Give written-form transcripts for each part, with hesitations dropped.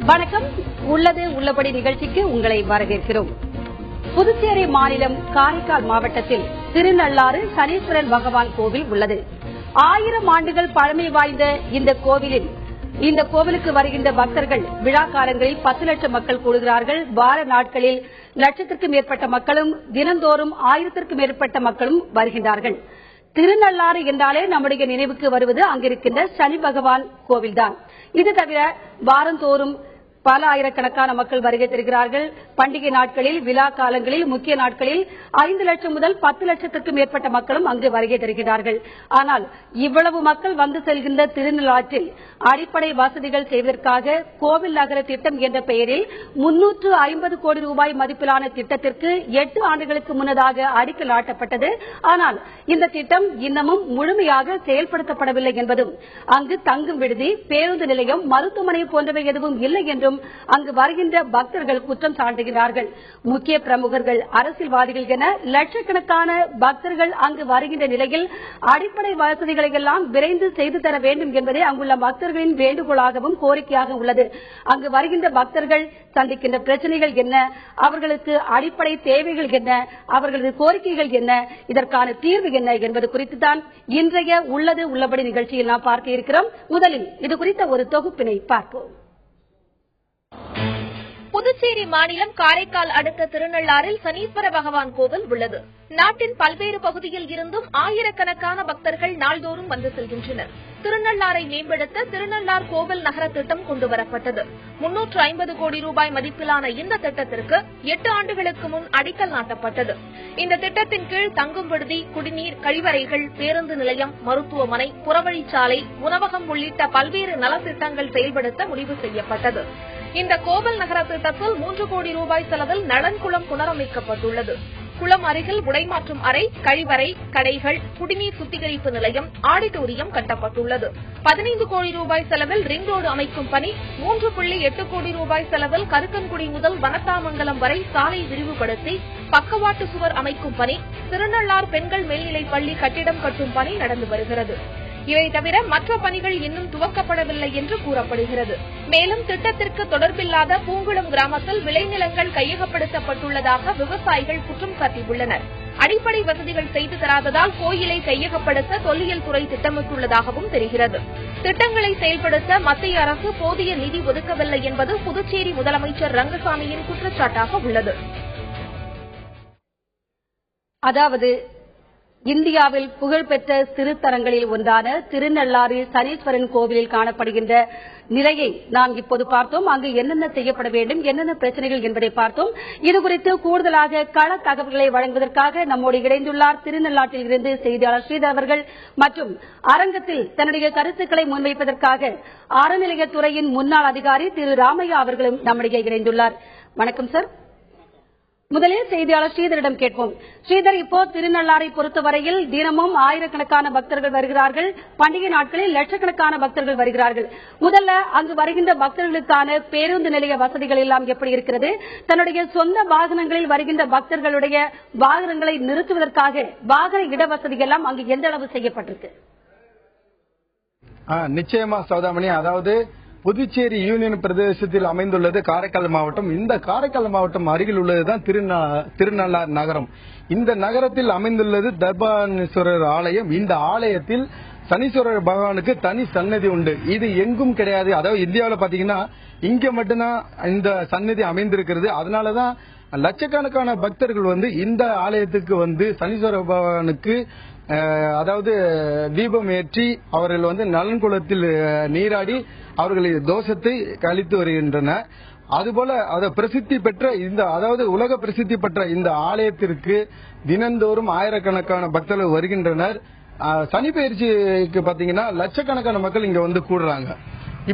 வணக்கம். உள்ளது உள்ளபடி நிகழ்ச்சிக்கு உங்களை வரவேற்கிறோம். புதுச்சேரி மாநிலம் காரைக்கால் மாவட்டத்தில் திருநள்ளாறு சனீஸ்வரன் பகவான் கோவில் உள்ளது. 1000 ஆண்டுகள் பழமை வாய்ந்த இந்த கோவிலுக்கு வருகின்ற பக்தர்கள் விழா காலங்களில் 10 லட்சம் மக்கள் கூடுகிறார்கள். வார நாட்களில் லட்சத்திற்கும் மேற்பட்ட மக்களும் தினந்தோறும் 1000த்திற்கும் மேற்பட்ட மக்களும் வருகின்றார்கள். திருநள்ளாறு என்றாலே நம்முடைய நினைவுக்கு வருவது அங்கிருக்கின்ற சனி பகவான் கோவில்தான். இது தவிர வாரந்தோறும் பல ஆயிரக்கணக்கான மக்கள் வருகை தருகிறார்கள். பண்டிகை நாட்களில், விழா காலங்களில், முக்கிய நாட்களில் 5 லட்சம் முதல் 10 லட்சத்திற்கும் மேற்பட்ட மக்களும் அங்கு வருகை தருகிறார்கள். ஆனால் இவ்வளவு மக்கள் வந்து செல்கின்ற திருநள்ளாற்றில் அடிப்படை வசதிகள் செய்வதற்காக கோவில் நகர திட்டம் என்ற பெயரில் 350 கோடி ரூபாய் மதிப்பிலான திட்டத்திற்கு 8 ஆண்டுகளுக்கு முன்னதாக அடிக்கல் நாட்டப்பட்டது. ஆனால் இந்த திட்டம் இன்னமும் முழுமையாக செயல்படுத்தப்படவில்லை என்பதும், அங்கு தங்கும் விடுதி, பேருந்து நிலையம், மருத்துவமனை போன்றவை எதுவும் இல்லை என்றும் அங்கு வருகின்ற பக்தர்கள் குற்றம் சாட்டுகிறார்கள். முக்கிய பிரமுகர்கள், அரசியல்வாதிகள் என லட்சக்கணக்கான பக்தர்கள் அங்கு வருகின்ற நிலையில் அடிப்படை வசதிகளை எல்லாம் விரைந்து செய்து தர வேண்டும் என்பதே அங்குள்ள பக்தர்களின் வேண்டுகோளாகவும் கோரிக்கையாக உள்ளது. அங்கு வருகின்ற பக்தர்கள் சந்திக்கின்ற பிரச்சனைகள் என்ன, அவர்களுக்கு அடிப்படை தேவைகள் என்ன, அவர்களது கோரிக்கைகள் என்ன, இதற்கான தீர்வு என்ன என்பது குறித்து தான் இன்றைய உள்ளது உள்ளபடி நிகழ்ச்சியில் நாம் பார்க்க இருக்கிறோம். முதலில் இது குறித்த ஒரு தொகுப்பினை பார்ப்போம். புதுச்சேரி மாநிலம் காரைக்கால் அடுத்த திருநள்ளாறில் சனீஸ்வர பகவான் கோவில் உள்ளது. நாட்டின் பல்வேறு பகுதியில் இருந்தும் ஆயிரக்கணக்கான பக்தர்கள் நாள்தோறும் வந்து செல்கின்றனர். திருநள்ளாறை மேம்படுத்த திருநள்ளார் கோவில் நகர திட்டம் கொண்டுவரப்பட்டது. 350 கோடி ரூபாய் மதிப்பிலான இந்த திட்டத்திற்கு 8 ஆண்டுகளுக்கு முன் அடிக்கல் நாட்டப்பட்டது. இந்த திட்டத்தின் கீழ் தங்கும் விடுதி, குடிநீர், கழிவறைகள், பேருந்து நிலையம், மருத்துவமனை, புறவழிச்சாலை, உணவகம் உள்ளிட்ட பல்வேறு நலத்திட்டங்கள் செயல்படுத்த முடிவு செய்யப்பட்டது. இந்த கோவில் நகர திட்டத்தில் 3 கோடி ரூபாய் செலவில் நலன்குளம் புனரமைக்கப்பட்டுள்ளது. குளம் அருகில் உடைமாற்றும் அறை, கழிவறை, கடைகள், குடிநீர் சுத்திகரிப்பு நிலையம், ஆடிட்டோரியம் கட்டப்பட்டுள்ளது. 15 கோடி ரூபாய் செலவில் ரிங் ரோடு அமைக்கும் பணி, 3.8 கோடி ரூபாய் செலவில் கருக்கன்குடி முதல் வனத்தாமங்கலம் வரை சாலை விரிவுபடுத்தி பக்கவாட்டு சுவர் அமைக்கும் பணி, திருநள்ளார் பெண்கள் மேல்நிலைப் பள்ளி கட்டிடம் கட்டும் பணி நடந்து வருகிறது. இவை தவிர மற்ற பணிகள் இன்னும் துவக்கப்படவில்லை என்று கூறப்படுகிறது. மேலும் திட்டத்திற்கு தொடர்பில்லாத பூங்குளம் கிராமத்தில் விளைநிலங்கள் கையகப்படுத்தப்பட்டுள்ளதாக விவசாயிகள் குற்றம் சாட்டியுள்ளனர். அடிப்படை வசதிகள் செய்து தராததால் கோயிலை கையகப்படுத்த தொல்லியல் துறை திட்டமிட்டுள்ளதாகவும் தெரிகிறது. திட்டங்களை செயல்படுத்த மத்திய அரசு போதிய நிதி ஒதுக்கவில்லை என்பது புதுச்சேரி முதலமைச்சர் ரங்கசாமியின் குற்றச்சாட்டாக உள்ளது. அதாவது இந்தியாவில் புகழ்பெற்ற திருத்தலங்களில் ஒன்றான திருநள்ளாறு சனீஸ்வரன் கோவிலில் காணப்படுகின்ற நிலையை நாம் இப்போது பார்த்தோம். அங்கு என்னென்ன செய்யப்பட வேண்டும், என்னென்ன பிரச்சனைகள் என்பதை பார்த்தோம். இதுகுறித்து கூடுதலாக கள தகவல்களை வழங்குவதற்காக நம்மோடு இணைந்துள்ளார் திருநள்ளாற்றில் இருந்து செய்தியாளர் ஸ்ரீதர் அவர்கள் மற்றும் அரங்கத்தில் தன்னுடைய கருத்துக்களை முன்வைப்பதற்காக அறநிலையத்துறையின் முன்னாள் அதிகாரி திரு ராமையா அவர்களும் நம்முடைய இணைந்துள்ளார். வணக்கம் சார். முதலில் செய்தியாளர் ஸ்ரீதரிடம் கேட்போம். ஸ்ரீதர், இப்போ திருநள்ளாறை பொறுத்தவரையில் தினமும் ஆயிரக்கணக்கான பக்தர்கள் வருகிறார்கள். பண்டிகை நாட்களில் லட்சக்கணக்கான பக்தர்கள் வருகிறார்கள். முதல்ல அங்கு வருகின்ற பக்தர்களுக்கான பேருந்து நிலைய வசதிகள் எல்லாம் எப்படி இருக்கிறது? தன்னுடைய சொந்த வாகனங்களில் வருகின்ற பக்தர்களுடைய வாகனங்களை நிறுத்துவதற்காக வாகன இடவசதி எல்லாம் அங்கு எந்த அளவு செய்யப்பட்டிருக்கு? நிச்சயமா சௌதாமணி, அதாவது புதுச்சேரி யூனியன் பிரதேசத்தில் அமைந்துள்ளது காரைக்கால் மாவட்டம். இந்த காரைக்கால் மாவட்டம் அருகில் உள்ளதுதான் திருநள்ளாறு நகரம். இந்த நகரத்தில் அமைந்துள்ளது தர்பானேஸ்வரர் ஆலயம். இந்த ஆலயத்தில் சனீஸ்வரர் பகவானுக்கு தனி சன்னதி உண்டு. இது எங்கும் கிடையாது. அதாவது இந்தியாவில் பாத்தீங்கன்னா இங்க மட்டும்தான் இந்த சன்னதி அமைந்திருக்கிறது. அதனாலதான் லட்சக்கணக்கான பக்தர்கள் வந்து இந்த ஆலயத்துக்கு வந்து சனீஸ்வர பகவானுக்கு அதாவது தீபம் ஏற்றி அவர்கள் வந்து நலன்குளத்தில் நீராடி அவர்களின் தோஷத்தை கழித்து வருகின்றனர். அதுபோல பிரசித்தி பெற்ற அதாவது உலக பிரசித்தி பெற்ற இந்த ஆலயத்திற்கு தினந்தோறும் ஆயிரக்கணக்கான பக்தர்கள் வருகின்றனர். சனி பயிற்சிக்கு பாத்தீங்கன்னா லட்சக்கணக்கான மக்கள் இங்க வந்து கூடுறாங்க.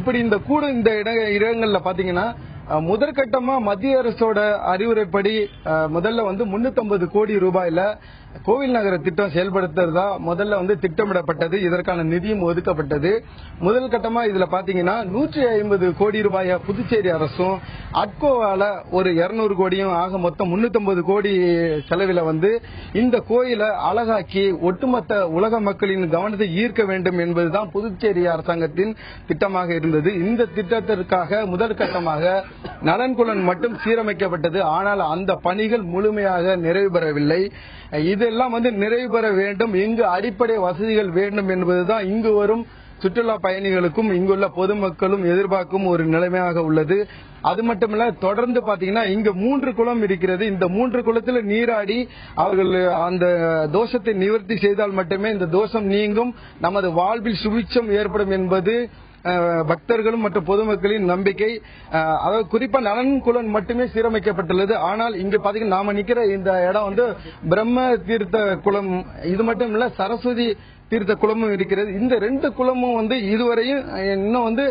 இப்படி இந்த இடங்கள்ல பாத்தீங்கன்னா முதற்கட்டமா மத்திய அரசோட அறிவுரைப்படி முதல்ல வந்து 350 கோடி ரூபாயில கோவில் நகர திட்டம் செயல்படுத்துறதா முதல்ல வந்து திட்டமிடப்பட்டது. இதற்கான நிதியும் ஒதுக்கப்பட்டது. முதல் கட்டமா இதுல பாத்தீங்கன்னா 150 கோடி ரூபாய புதுச்சேரி அரசும் அட்கோவால ஒரு 200 கோடியும் ஆக மொத்தம் 350 கோடி செலவில வந்து இந்த கோயிலை அழகாக்கி ஒட்டுமொத்த உலக மக்களின் கவனத்தை ஈர்க்க வேண்டும் என்பதுதான் புதுச்சேரி அரசாங்கத்தின் திட்டமாக இருந்தது. இந்த திட்டத்திற்காக முதல் கட்டமாக நலன்குலன் மட்டும் சீரமைக்கப்பட்டது. ஆனால் அந்த பணிகள் முழுமையாக நிறைவு பெறவில்லை. இதெல்லாம் வந்து நிறைவு பெற வேண்டும். இங்கு அடிப்படை வசதிகள் வேண்டும் என்பதுதான் இங்கு வரும் சுற்றுலா பயணிகளுக்கும் இங்குள்ள பொதுமக்களும் எதிர்பார்க்கும் ஒரு நிலைமையாக உள்ளது. அது மட்டுமல்ல, தொடர்ந்து பாத்தீங்கன்னா இங்க 3 குளம் இருக்கிறது. இந்த 3 குளத்தில் நீராடி அவர்கள் அந்த தோஷத்தை நிவர்த்தி செய்தால் மட்டுமே இந்த தோஷம் நீங்கும், நமது வாழ்வில் சுபிட்சம் ஏற்படும் என்பது பக்தர்களும் மற்றும் பொதுமக்களின் நம்பிக்கை. அதாவது குறிப்பா நலன்குலன் மட்டுமே சீரமைக்கப்பட்டுள்ளது. ஆனால் இங்க பாத்தீங்கன்னா நாம நிக்கிற இந்த இடம் வந்து பிரம்ம தீர்த்த குளம், இது மட்டும் இல்ல சரஸ்வதி தீர்த்த குளமும் இருக்கிறது. இந்த 2 குளமும் வந்து இதுவரையும் இன்னும் வந்து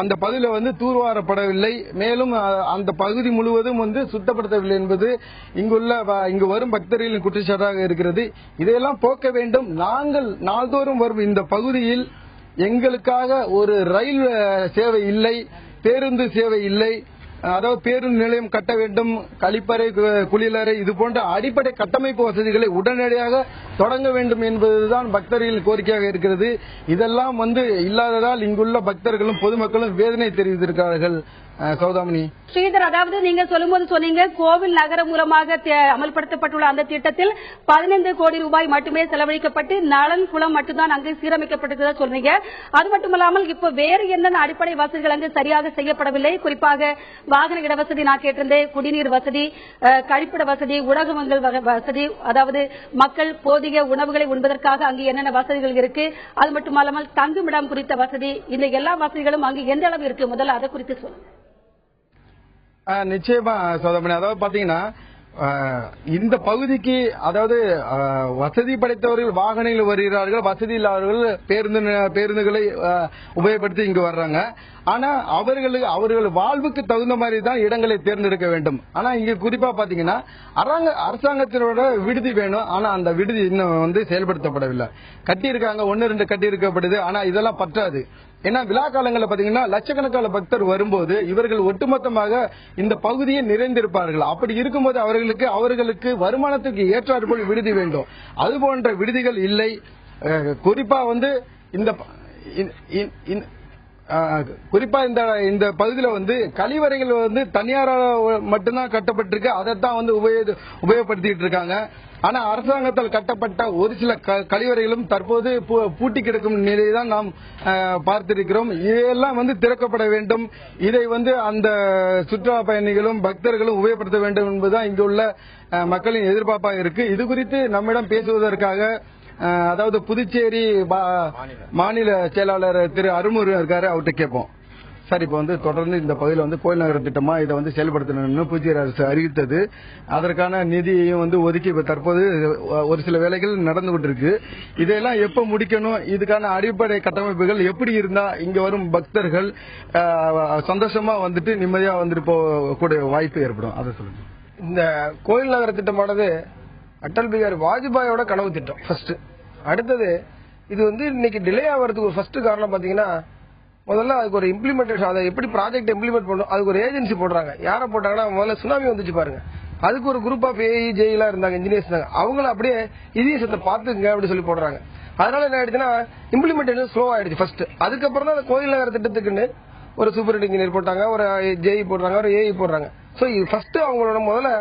அந்த பகுதியில வந்து தூர்வாரப்படவில்லை. மேலும் அந்த பகுதி முழுவதும் வந்து சுத்தப்படுத்தவில்லை என்பது இங்கு வரும் பக்தர்களின் குற்றச்சாட்டாக இருக்கிறது. இதையெல்லாம் போக்க வேண்டும். நாங்கள் நாள்தோறும் வரும் இந்த பகுதியில் எங்களுக்காக ஒரு ரயில் சேவை இல்லை, பேருந்து சேவை இல்லை. அதாவது பேருந்து நிலையம் கட்ட வேண்டும், கழிப்பறை, குளியலறை, இது போன்ற அடிப்படை கட்டமைப்பு வசதிகளை உடனடியாக தொடங்க வேண்டும் என்பதுதான் பக்தர்களின் கோரிக்கையாக இருக்கிறது. இதெல்லாம் வந்து இல்லாததால் இங்குள்ள பக்தர்களும் பொதுமக்களும் வேதனை தெரிவித்திருக்கிறார்கள். சௌதாமணி ஸ்ரீதர், அதாவது நீங்க சொல்லும்போது சொன்னீங்க கோவில் நகரம் மூலமாக அமல்படுத்தப்பட்டுள்ள அந்த திட்டத்தில் 15 கோடி ரூபாய் மட்டுமே செலவழிக்கப்பட்டு நலன் குளம் மட்டும்தான் அங்கு சீரமைக்கப்பட்டதா சொல்றீங்க. அது மட்டுமல்லாமல் இப்ப வேறு என்னென்ன அடிப்படை வசதிகள் அங்கு சரியாக செய்யப்படவில்லை? குறிப்பாக வாகன இட வசதி நான் கேட்டிருந்தேன், குடிநீர் வசதி, கழிப்பிட வசதி, உணவகங்கள் வசதி, அதாவது மக்கள் போதிய உணவுகளை உண்பதற்காக அங்கு என்னென்ன வசதிகள் இருக்கு, அது மட்டுமல்லாமல் தங்குமிடம் குறித்த வசதி, இந்த எல்லா வசதிகளும் அங்கு எந்த அளவு இருக்கு? முதல்ல அதை குறித்து சொல்லுங்க. நிச்சயமா சோதமணி, அதாவது பாத்தீங்கன்னா இந்த பகுதிக்கு அதாவது வசதி படைத்தவர்கள் வாகனங்கள் வருகிறார்கள், வசதி இல்லாதவர்கள் பேருந்துகளை உபயோகப்படுத்தி இங்கு வர்றாங்க. ஆனா அவர்கள் வாழ்வுக்கு தகுந்த மாதிரி தான் இடங்களை தேர்ந்தெடுக்க வேண்டும். ஆனா இங்க குறிப்பா பாத்தீங்கன்னா அரசாங்கத்தினோட விடுதி வேணும். ஆனா அந்த விடுதி இன்னும் வந்து செயல்படுத்தப்படவில்லை. கட்டியிருக்காங்க, 1-2 கட்டி இருக்கப்படுது. ஆனா இதெல்லாம் பற்றாது. ஏன்னா விழா காலங்களில் பாத்தீங்கன்னா லட்சக்கணக்கான பக்தர் வரும்போது இவர்கள் ஒட்டுமொத்தமாக இந்த பகுதியை நிறைந்திருப்பார்கள். அப்படி இருக்கும்போது அவர்களுக்கு வருமானத்துக்கு ஏற்றாற்போல் விடுதி வேண்டும். அது போன்ற விடுதிகள் இல்லை. குறிப்பா வந்து இந்த பகுதியில வந்து கழிவறைகள் வந்து தனியாரால மட்டும்தான் கட்டப்பட்டிருக்கு. அதைத்தான் வந்து உபயோகப்படுத்திட்டு இருக்காங்க. ஆனா அரசாங்கத்தால் கட்டப்பட்ட ஒரு சில கழிவறைகளும் தற்போது பூட்டி கிடக்கும் நிலையை தான் நாம் பார்த்திருக்கிறோம். இதையெல்லாம் வந்து திறக்கப்பட வேண்டும். இதை வந்து அந்த சுற்றுலா பயணிகளும் பக்தர்களும் உபயோகப்படுத்த வேண்டும் என்பதுதான் இங்குள்ள மக்களின் எதிர்பார்ப்பாக இருக்கு. இது குறித்து நம்மிடம் பேசுவதற்காக அதாவது புதுச்சேரி மாநில செயலாளர் திரு அருமுருகன் இருக்காரு, அவர்கிட்ட கேட்போம். சார், இப்ப வந்து தொடர்ந்து இந்த பகுதியில் வந்து கோயில் நகர திட்டமா இதை வந்து செயல்படுத்தணும்னு புதுச்சேரி அரசு அறிவித்தது. அதற்கான நிதியையும் வந்து ஒதுக்கி தற்போது ஒரு சில வேலைகள் நடந்து கொண்டிருக்கு. இதெல்லாம் எப்ப முடிக்கணும், இதுக்கான அடிப்படை கட்டமைப்புகள் எப்படி இருந்தா இங்க வரும் பக்தர்கள் சந்தோஷமா வந்துட்டு நிம்மதியா வந்துட்டு போகக்கூடிய வாய்ப்பு ஏற்படும், அதை சொல்லுங்க. இந்த கோயில் நகர திட்டமானது அடல் பிகாரி வாஜ்பாயோட கனவு திட்டம் ஃபர்ஸ்ட். அடுத்தது இது வந்து இன்னைக்கு டிலே ஆகிறதுக்கு ஒரு ஃபர்ஸ்ட் காரணம் பாத்தீங்கன்னா, முதல்ல அதுக்கு ஒரு இம்ப்ளிமெண்டேஷன், அதை எப்படி ப்ராஜெக்ட் இம்ப்ளிமெண்ட் பண்ணும் அதுக்கு ஒரு ஏஜென்சி போடுறாங்க. யாரை போட்டாங்கன்னா, முதல்ல சுனாமி வந்துச்சு பாருங்க, அதுக்கு ஒரு குரூப் ஆஃப் ஏஇ ஜேஇலாம் இருந்தாங்க, இன்ஜினியர்ஸ் இருந்தாங்க. அவங்கள அப்படியே இதயத்தை பாத்துங்க அப்படின்னு சொல்லி போடுறாங்க. அதனால என்ன ஆயிடுச்சுன்னா இம்ப்ளிமெண்டேஷன் ஸ்லோ ஆயிடுச்சு ஃபர்ஸ்ட். அதுக்கப்புறம் தான் அந்த கோயில் நகர திட்டத்துக்குன்னு ஒரு சூப்பர் இன்ஜினியர் போட்டாங்க, ஒரு ஜேஇ போடுறாங்க, ஒரு ஏஇ போடுறாங்க. சோ இது ஃபர்ஸ்ட் அவங்களோட முதல்ல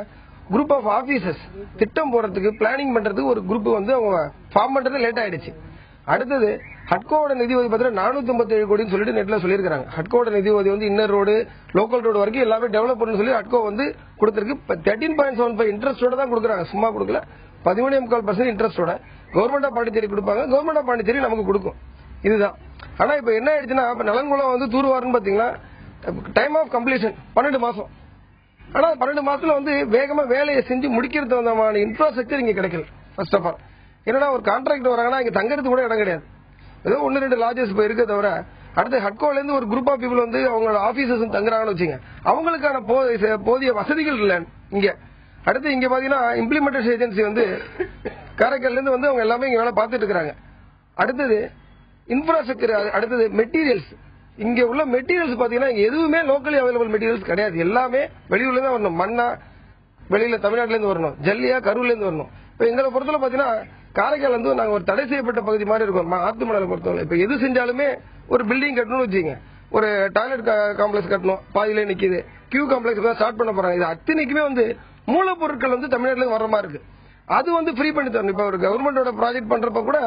குரூப் ஆஃப் ஆபீசர்ஸ் திட்டம் போறதுக்கு பிளானிங் பண்றதுக்கு ஒரு குரூப் வந்து அவங்க ஃபார்ம் பண்றது லேட் ஆயிடுச்சு. அடுத்தது ஹட்கோவோட நிதி உதவி பார்த்தா 457 கோடின்னு சொல்லிட்டு நெட்ல சொல்லியிருக்காங்க. ஹட்கோவோட நிதி உதவி வந்து இன்னர் ரோடு, லோக்கல் ரோடு வரைக்கும் எல்லாமே டெவலப் பண்ணு சொல்லி ஹட்கோ வந்து கொடுத்திருக்கு. 13.75 இன்ட்ரெஸ்டோட தான் கொடுக்குறாங்க, சும்மா கொடுக்கல. 13.25% இன்ட்ரெஸ்டோட கவர்மெண்ட் ஆஃப் பாண்டிச்சேரி கொடுப்பாங்க, கவர்மெண்ட் ஆஃப் பாண்டிச்சேரி நமக்கு கொடுக்கும். இதுதான். ஆனா இப்ப என்ன ஆயிடுச்சுன்னா, இப்ப நலன்குளம் வந்து தூர்வாருன்னு பாத்தீங்கன்னா டைம் ஆஃப் கம்ப்ளீஷன் 12 மாசம். ஆனா 12 மாசத்துல வந்து வேகமா வேலையை செஞ்சு முடிக்கிறது வந்தமான இன்ஃப்ராஸ்ட்ரக்சர் இங்க கிடைக்கல. ஃபர்ஸ்ட் ஆஃப் ஆல் என்னன்னா, ஒரு கான்ட்ராக்ட் வராங்கன்னா இங்க தங்கறது கூட இடம் கிடையாது. ஏதோ 1-2 லாட்ஜஸ் இப்ப இருக்க தவிர, அடுத்து ஹட்கோல இருந்து ஒரு குரூப் ஆஃப் பீப்புள் வந்து அவங்களோட ஆபீசர்ஸ் தங்குறாங்கன்னு வச்சுங்க, அவங்களுக்கான போதிய வசதிகள் இல்ல இங்க. அடுத்து இங்க பாத்தீங்கன்னா இம்ப்ளிமெண்டேஷன் ஏஜென்சி வந்து காரைக்கால்ல இருந்து வந்து அவங்க எல்லாமே இங்க வேலை பார்த்துட்டு இருக்காங்க. அடுத்தது இன்ஃப்ராஸ்ட்ரக்சர், அடுத்தது மெட்டீரியல்ஸ். இங்க உள்ள மெட்டீரியல்ஸ் பாத்தீங்கன்னா எதுவுமே லோக்கலி அவைலபிள் மெட்டீரியல்ஸ் கிடையாது. எல்லாமே வெளியூர்ல தான் வரணும். மண்ணா வெளியில தமிழ்நாட்டுல இருந்து வரணும், ஜல்லியா கரூர்ல இருந்து வரணும். இப்ப எங்களை பொறுத்தவரை பாத்தீங்கன்னா காரைக்கால் வந்து நாங்க ஒரு தடை செய்யப்பட்ட பகுதி மாதிரி இருக்கும் ஆத்து மணலை பொறுத்தவரை. இப்ப எது செஞ்சாலுமே ஒரு பில்டிங் கட்டணும்னு வச்சுங்க, ஒரு டாய்லெட் காம்ப்ளெக்ஸ் கட்டணும், பாதியில நிக்குது, கியூ காம்ப்ளெக்ஸ் ஸ்டார்ட் பண்ண போறாங்க. இது அத்தனைக்குமே வந்து மூலப்பொருட்கள் வந்து தமிழ்நாட்டுல வர மாதிரி இருக்கு. அது வந்து ஃப்ரீ பண்ணி தரணும். இப்ப ஒரு கவர்மெண்டோட ப்ராஜெக்ட் பண்றப்ப கூட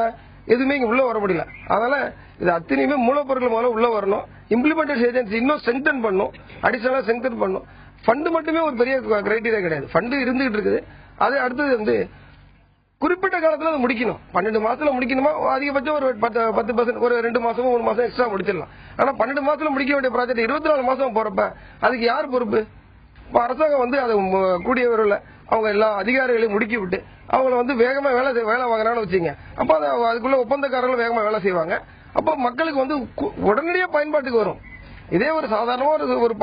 எதுவுமே இங்க உள்ள வர முடியல. அதனால இது அத்தனையுமே மூலப்பொருட்கள் முதல்ல உள்ள வரணும். இம்ப்ளிமெண்டேஷன் ஏஜென்சி இன்னும் ஸ்ட்ரெங்தன் பண்ணும், அடிஷனலா ஸ்ட்ரெங்தன் பண்ணும். ஃபண்ட் மட்டுமே ஒரு பெரிய கிரைட்டீரியா கிடையாது, ஃபண்ட் இருந்துகிட்டு இருக்குது. அது அடுத்தது வந்து குறிப்பிட்ட காலத்துல அதை முடிக்கணும். 12 மாசத்துல முடிக்கணுமா, அதிகபட்சம் ஒரு 10%, ஒரு 2 மாசமோ 3 மாசம் எக்ஸ்ட்ரா முடிச்சிடலாம். ஆனா 12 மாசத்துல முடிக்க வேண்டிய ப்ராஜெக்ட் 24 மாசம் போறப்ப அதுக்கு யார் பொறுப்பு? இப்ப அரசாங்கம் வந்து அது கூடிய விரைவில் அவங்க எல்லா அதிகாரிகளையும் முடுக்கி விட்டு அவங்கள வந்து வேகமா வேலை வாங்குறான்னு வச்சுங்க. அப்ப அதுக்குள்ள ஒப்பந்தக்காரர்களும் வேகமா வேலை செய்வாங்க. அப்ப மக்களுக்கு வந்து உடனடியாக பயன்பாட்டுக்கு வரும். இதே ஒரு சாதாரணமா ஒரு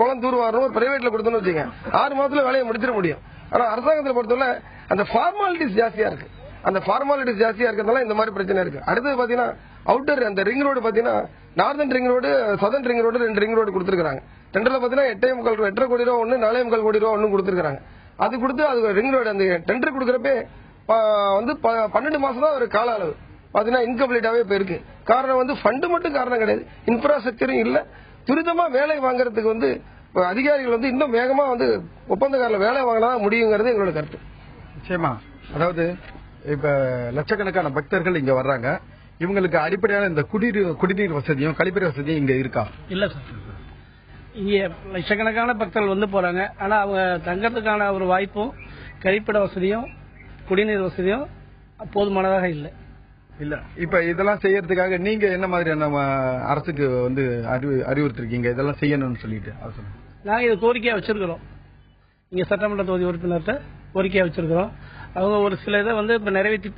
குளம் தூர்வாரணும் ஒரு பிரைவேட்ல கொடுத்தோம்னு வச்சுங்க, 6 மாசத்துல வேலையை முடிச்சிட முடியும். ஆனா அரசாங்கத்தை பொறுத்தவரை அந்த ஃபார்மாலிட்டிஸ் ஜாஸ்தியா இருக்கு. அந்த ஃபார்மாலிட்டிஸ் ஜாஸ்தியா இருக்கிறதுனால இந்த மாதிரி பிரச்சனை இருக்கு. அடுத்தது பாத்தீங்கன்னா அவுட்டர் அந்த ரிங் ரோடு பாத்தீங்கன்னா northern ring road, southern ring road 2 ring road கொடுத்துருக்காங்க. டெண்டர்ல பாத்தீங்கன்னா 8.25 கோடி ரூபா 1, 4.25 கோடி ரூபா 1 கொடுத்துருக்காங்க. அது கொடுத்து அது ரிங் ரோடு அந்த டெண்டர் கொடுக்கறப்ப வந்து 12 மாசம் தான் ஒரு கால அளவு பாத்தீங்கன்னா இன்கம்ப்ளீட்டாவே போயிருக்கு. காரணம் வந்து ஃபண்ட் மட்டும் காரணம் கிடையாது, இன்ஃப்ராஸ்ட்ரக்சரும் இல்ல. துரிதமா வேலை வாங்குறதுக்கு வந்து அதிகாரிகள் வந்து இன்னும் வேகமா வந்து ஒப்பந்தக்காரில் வேலை வாங்கினா முடியுங்கிறது எங்களோட கருத்து. நிச்சயமா. அதாவது இப்ப லட்சக்கணக்கான பக்தர்கள் இங்க வர்றாங்க, இவங்களுக்கு அடிப்படையான இந்த குடிநீர் வசதியும் கழிப்பறை வசதியும் இங்க இருக்கா? இல்ல சார், இங்க லட்சக்கணக்கான பக்தர்கள் வந்து போறாங்க. ஆனா அவங்க தங்கறதுக்கான ஒரு வாய்ப்பும் கழிப்பிட வசதியும் குடிநீர் வசதியும் போதுமானதாக இல்லை. இல்ல இப்ப இதெல்லாம் செய்யறதுக்காக நீங்க என்ன மாதிரியான அரசுக்கு வந்து அறிவுறுத்திருக்கீங்க இதெல்லாம் செய்யணும்னு சொல்லிட்டு? நாங்க இது கோரிக்கையா வச்சிருக்கிறோம். இங்க சட்டமன்ற தொகுதி உறுப்பினர்கிட்ட கோரிக்கையா வச்சிருக்கிறோம். அவங்க ஒரு சில இதை வந்து இப்ப நிறைவேற்றி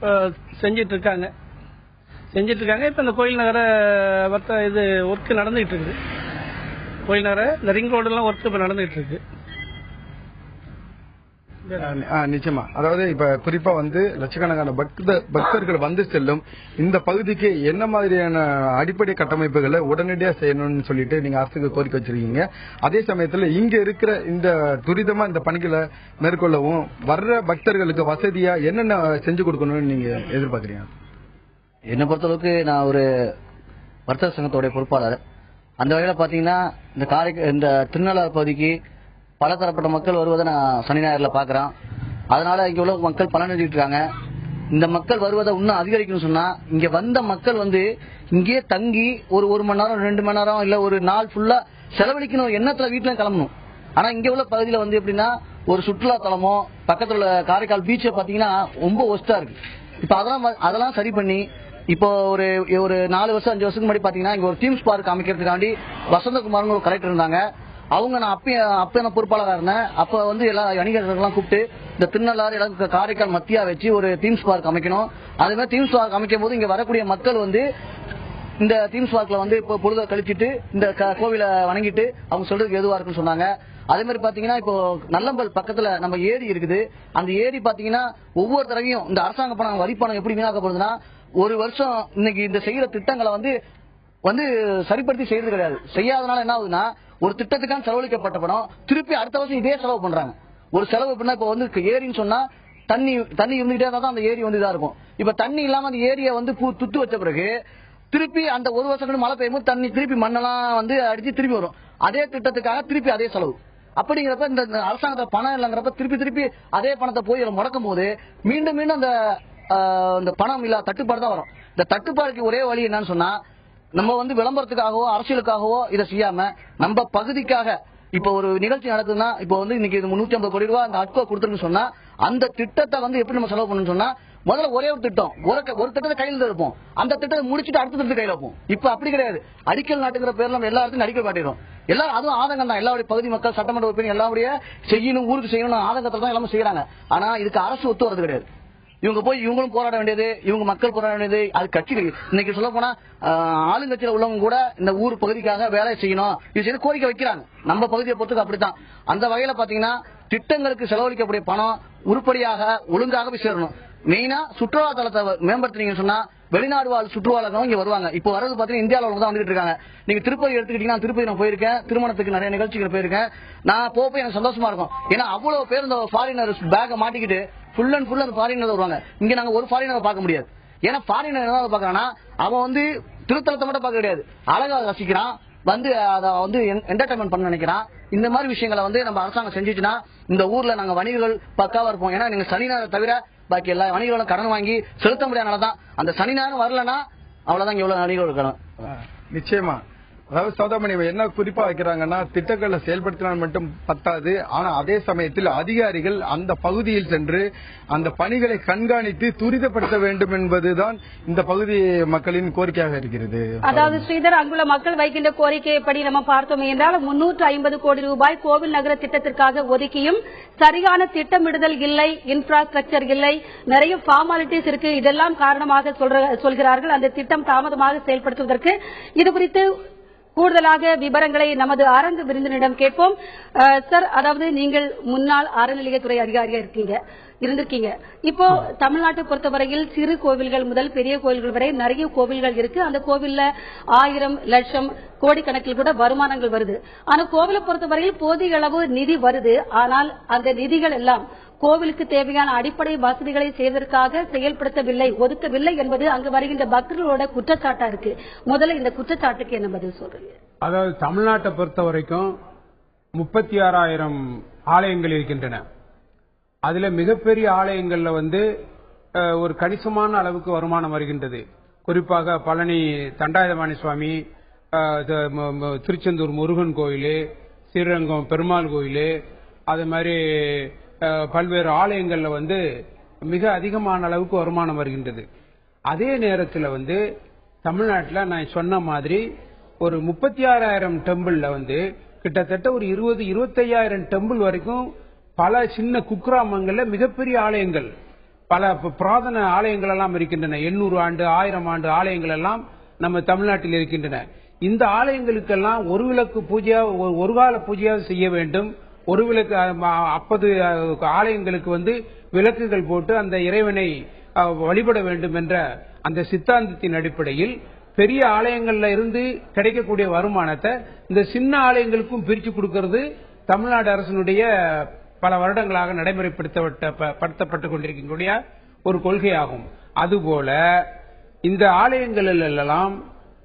செஞ்சிட்டு இருக்காங்க. இப்ப இந்த கோயில் நகர இது ஒர்க் நடந்துகிட்டு இருக்குது. கோயில் நகர இந்த ரிங் ரோடு எல்லாம் ஒர்க் இப்ப நடந்துகிட்டு இருக்கு. நிச்சயமா. அதாவது இப்ப குறிப்பா வந்து லட்சக்கணக்கான பக்தர்கள் வந்து செல்லும் இந்த பகுதிக்கு என்ன மாதிரியான அடிப்படை கட்டமைப்புகளை உடனடியாக செய்யணும்னு சொல்லிட்டு நீங்க அரசுக்கு கோரிக்கை வச்சிருக்கீங்க. அதே சமயத்துல இங்க இருக்கிற இந்த துரிதமா இந்த பணிகளை மேற்கொள்ளவும் வர்ற பக்தர்களுக்கு வசதியா என்னென்ன செஞ்சு கொடுக்கணும்னு நீங்க எதிர்பார்க்கறீங்க? என்னை பொறுத்தளவுக்கு நான் ஒரு வர்த்தக சங்கத்தோடைய பொறுப்பாளர். அந்த வகையில பாத்தீங்கன்னா இந்த திருநள்ளாறு பகுதிக்கு பலதரப்பட்ட மக்கள் வருவதை நான் சனி ஞாயிறுல பாக்குறேன். அதனால இங்க உள்ள மக்கள் பலன் அடைஞ்சிட்டு இருக்காங்க. இந்த மக்கள் வருவதை இன்னும் அதிகரிக்கணும்னு சொன்னா இங்க வந்த மக்கள் வந்து இங்கேயே தங்கி ஒரு மணி நேரம் 2 மணி நேரம் இல்ல ஒரு நாள் ஃபுல்லா செலவழிக்கணும் எண்ணத்துல வீட்டுல கிளம்பணும். ஆனா இங்க உள்ள பகுதியில வந்து எப்படின்னா ஒரு சுற்றுலா தலமோ பக்கத்துல உள்ள காரைக்கால் பீச்சை பாத்தீங்கன்னா ரொம்ப ஒஸ்டா இருக்கு. இப்ப அதெல்லாம் சரி பண்ணி இப்போ ஒரு 4 வருஷம் 5 வருஷத்துக்கு முன்னாடி பாத்தீங்கன்னா இங்க ஒரு தீம்ஸ் பார்க் அமைக்கிறதுக்காண்டி வசந்தகுமார்னு ஒரு கலெக்டர் இருந்தாங்க. அவங்க நான் அப்ப பொறுப்பாளராக இருந்தேன். அப்ப வந்து எல்லா வணிகர்கள்லாம் கூப்பிட்டு இந்த திருநள்ளாறு காரைக்கால் மத்தியா வச்சு ஒரு தீம்ஸ் பார்க் அமைக்கணும். அதே மாதிரி தீம்ஸ் பார்க் அமைக்கும் போது இங்க வரக்கூடிய மக்கள் வந்து இந்த தீம்ஸ் பார்க்ல வந்து இப்போ பொழுத கழிச்சிட்டு இந்த கோவிலை வணங்கிட்டு அவங்க சொல்றதுக்கு எதுவா இருக்குன்னு சொன்னாங்க. அதே மாதிரி பாத்தீங்கன்னா இப்போ நல்லம்பல் பக்கத்துல நம்ம ஏரி இருக்குது. அந்த ஏரி பாத்தீங்கன்னா ஒவ்வொரு தடவையும் இந்த அரசாங்க பணம் வரி பணம் எப்படி வீணாக்கப்படுதுன்னா ஒரு வருஷம் இன்னைக்கு இந்த செய்யற திட்டங்களை வந்து சரிப்படுத்தி செய்யறது கிடையாது. செய்யாதனால என்ன ஆகுதுன்னா ஒரு திட்டத்துக்கான செலவழிக்கப்பட்ட பணம் திருப்பி அடுத்த வருஷம் இதே செலவு பண்றாங்க. ஒரு செலவு பண்ணா இப்ப வந்து ஏரின்னு சொன்னா தண்ணி இருந்துகிட்டே தான் அந்த ஏரி வந்து இதா இருக்கும். இப்ப தண்ணி இல்லாம அந்த ஏரியை வந்து துத்து வச்ச பிறகு திருப்பி அந்த ஒரு வருஷம் மழை பெய்யும் தண்ணி திருப்பி மண்ணெல்லாம் வந்து அடிச்சு திருப்பி வரும். அதே திட்டத்துக்காக திருப்பி அதே செலவு. அப்படிங்கிறப்ப இந்த அரசாங்கத்தை பணம் இல்லைங்கிறப்ப திருப்பி அதே பணத்தை போய் முடக்கும் போது மீண்டும் அந்த பணம் இல்ல தட்டுப்பாடு தான் வரும். இந்த தட்டுப்பாடுக்கு ஒரே வழி என்னன்னு சொன்னா நம்ம வந்து விளம்பரத்துக்காகவோ அரசியலுக்காகவோ இதை செய்யாம நம்ம பகுதிக்காக இப்ப ஒரு நிகழ்ச்சி நடக்குதுன்னா இப்ப வந்து இன்னைக்கு 350 கோடி ரூபாய் அந்த அட்கோ கொடுத்துருன்னு சொன்னா அந்த திட்டத்தை வந்து எப்படி நம்ம செலவு பண்ணணும்னு சொன்னா முதல்ல ஒரே ஒரு திட்டம் ஒரு திட்டத்தை கையில் இருப்போம். அந்த திட்டத்தை முடிச்சுட்டு அடுத்த திட்டத்தை கையில வைப்போம். இப்ப அப்படி கிடையாது. அடிக்கல் நாட்டுங்கிற பேர்ல நம்ம எல்லா இடத்துக்கும் அடிக்கல் காட்டிடும். எல்லாரும் அதுவும் ஆதங்கம் தான். எல்லாருடைய பகுதி மக்கள் சட்டமன்ற உறுப்பினர் எல்லாருடைய செய்யணும் ஊருக்கு செய்யணும் ஆதங்கத்தை தான் எல்லாமே செய்யறாங்க. ஆனா இதுக்கு அரசு ஒத்து வரது கிடையாது. இவங்க போய் இவங்களும் போராட வேண்டியது, இவங்க மக்கள் போராட வேண்டியது. அது கட்சி இன்னைக்கு சொல்ல போனா ஆளுங்கட்சியில உள்ளவங்க கூட இந்த ஊர் பகுதிக்காக வேலை செய்யணும், இது செய்து கோரிக்கை வைக்கிறாங்க. நம்ம பகுதியை பொறுத்துக்கு அப்படித்தான். அந்த வகையில பாத்தீங்கன்னா திட்டங்களுக்கு செலவழிக்கக்கூடிய பணம் உருப்படியாக ஒழுங்காக போய் சேரணும். மெயினா சுற்றுலா தலத்தை மேம்படுத்தினீங்கன்னு சொன்னா வெளிநாடு வாழ் சுற்றுலாளர்களும் இங்க வருவாங்க. இப்போ வரது பாத்தீங்கன்னா இந்தியாவில தான் வந்துட்டு இருக்காங்க. நீங்க திருப்பதி எடுத்துக்கிட்டீங்கன்னா திருப்பதி நான் போயிருக்கேன், திருமணத்துக்கு நிறைய நிகழ்ச்சிகள் போயிருக்கேன். நான் போய் எனக்கு சந்தோஷமா இருக்கும். ஏன்னா அவ்வளவு பேர் இந்த ஃபாரினர் பேக்கை மாட்டிக்கிட்டு ஃபுல் அண்ட் ஃபுல் அந்த ஃபாரினர் வருவாங்க. இங்க நாங்க ஒரு ஃபாரினரை பார்க்க முடியாது. ஏன்னா ஃபாரினர் என்ன பாக்குறான்னா அவன் வந்து திருத்தலத்தை மட்டும் பார்க்க கிடையாது, அழகா ரசிக்கிறான், வந்து அதை வந்து என்டர்டைன்மெண்ட் பண்ண நினைக்கிறான். இந்த மாதிரி விஷயங்களை வந்து நம்ம அரசாங்கம் செஞ்சுச்சுன்னா இந்த ஊர்ல நாங்க வணிகர்கள் பக்காவா இருப்போம். ஏன்னா நீங்க சனி ஞாயிறு தவிர பாக்கி எல்லா வணிகர்களும் கடன் வாங்கி செலுத்த முடியாதனாலதான் அந்த சனி ஞாயிறு வரலன்னா அவ்வளவுதான் எவ்வளவு வணிகர்கள் கடன். நிச்சயமா. அதாவது சௌதாமணி என்ன குறிப்பா வைக்கிறாங்கன்னா திட்டங்களை செயல்படுத்தினால் மட்டும் பத்தாது, ஆனா அதே சமயத்தில் அதிகாரிகள் அந்த பகுதியில் சென்று அந்த பணிகளை கண்காணித்து துரிதப்படுத்த வேண்டும் என்பதுதான் இந்த பகுதி மக்களின் கோரிக்கையாக இருக்கிறது. அதாவது ஸ்ரீதர், அங்குள்ள மக்கள் வைக்கின்ற கோரிக்கைப்படி நம்ம பார்த்தோம் என்றால் 350 கோடி ரூபாய் கோவில் நகர திட்டத்திற்காக ஒதுக்கியும் சரியான திட்டமிடுதல் இல்லை, இன்ஃப்ராஸ்ட்ரக்சர் இல்லை, நிறைய ஃபார்மாலிட்டிஸ் இருக்கு. இதெல்லாம் காரணமாக சொல்கிறார்கள் அந்த திட்டம் தாமதமாக செயல்படுத்துவதற்கு. இது குறித்து கூடுதலாக விவரங்களை நமது அரங்கு விருந்தினரிடம் கேட்போம். சார், அதாவது நீங்கள் முன்னாள் அறநிலையத்துறை அதிகாரியா இருந்திருக்கீங்க. இப்போ தமிழ்நாட்டை பொறுத்தவரையில் சிறு கோவில்கள் முதல் பெரிய கோவில்கள் வரை நிறைய கோவில்கள் இருக்கு. அந்த கோவில்ல 1000 லட்சம் கோடிக்கணக்கில் கூட வருமானங்கள் வருது. ஆனா கோவிலை பொறுத்தவரையில் போதிய அளவு நிதி வருது. ஆனால் அந்த நிதிகள் எல்லாம் கோவிலுக்கு தேவையான அடிப்படை வசதிகளை செய்வதற்காக செயல்படுத்தவில்லை, ஒதுக்கவில்லை என்பது அங்கு வருகின்ற பக்தர்களோட குற்றச்சாட்டா இருக்கு. முதல்ல இந்த குற்றச்சாட்டுக்கு என்ன பதில் சொல்றீங்க? அதாவது தமிழ்நாட்டை பொறுத்த வரைக்கும் 36,000 ஆலயங்கள் இருக்கின்றன. அதுல மிகப்பெரிய ஆலயங்கள்ல வந்து ஒரு கணிசமான அளவுக்கு வருமானம் வருகின்றது. குறிப்பாக பழனி தண்டாயுதபாணி சுவாமி, திருச்செந்தூர் முருகன் கோயில், ஸ்ரீரங்கம் பெருமாள் கோயில், அது மாதிரி பல்வேறு ஆலயங்கள்ல வந்து மிக அதிகமான அளவுக்கு வருமானம் வருகின்றது. அதே நேரத்தில் வந்து தமிழ்நாட்டில் நான் சொன்ன மாதிரி ஒரு 36,000 டெம்பிள்ல வந்து கிட்டத்தட்ட ஒரு 20-25,000 டெம்பிள் வரைக்கும் பல சின்ன குக்கிராமங்கள்ல மிகப்பெரிய ஆலயங்கள், பல புராதன ஆலயங்கள் எல்லாம் இருக்கின்றன. 800 ஆண்டு 1000 ஆண்டு ஆலயங்கள் எல்லாம் நம்ம தமிழ்நாட்டில் இருக்கின்றன. இந்த ஆலயங்களுக்கெல்லாம் ஒரு விளக்கு பூஜையா, ஒரு கால பூஜையாக செய்ய வேண்டும். ஒரு விளக்கு 50 ஆலயங்களுக்கு வந்து விளக்குகள் போட்டு அந்த இறைவனை வழிபட வேண்டும் என்ற அந்த சித்தாந்தத்தின் அடிப்படையில் பெரிய ஆலயங்கள்ல இருந்து கிடைக்கக்கூடிய வருமானத்தை இந்த சின்ன ஆலயங்களுக்கும் பிரிச்சு கொடுக்கிறது தமிழ்நாடு அரசினுடைய பல வருடங்களாக நடைமுறைப்படுத்தப்பட்டுக் கொண்டிருக்கக்கூடிய ஒரு கொள்கையாகும். அதுபோல இந்த ஆலயங்கள் எல்லாம்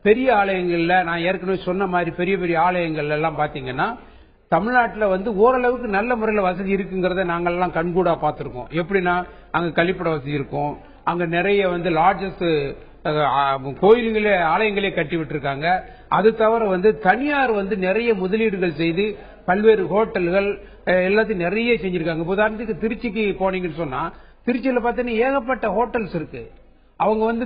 பெரிய ஆலயங்கள்ல நான் ஏற்கனவே சொன்ன மாதிரி பெரிய பெரிய ஆலயங்கள் எல்லாம் பாத்தீங்கன்னா தமிழ்நாட்டில் வந்து ஓரளவுக்கு நல்ல முறையில் வசதி இருக்குங்கிறத நாங்கள்லாம் கண்கூடா பார்த்திருக்கோம். எப்படின்னா அங்க கழிப்பிட வசதி இருக்கும், அங்க நிறைய வந்து லாட்ஜஸ் கோயில்களே ஆலயங்களே கட்டி விட்டுருக்காங்க. அது தவிர வந்து தனியார் வந்து நிறைய முதலீடுகள் செய்து பல்வேறு ஹோட்டல்கள் எல்லாத்தையும் நிறைய செஞ்சிருக்காங்க. உதாரணத்துக்கு திருச்சிக்கு போனீங்கன்னு சொன்னா திருச்சியில பார்த்தீங்கன்னா ஏகப்பட்ட ஹோட்டல்ஸ் இருக்கு. அவங்க வந்து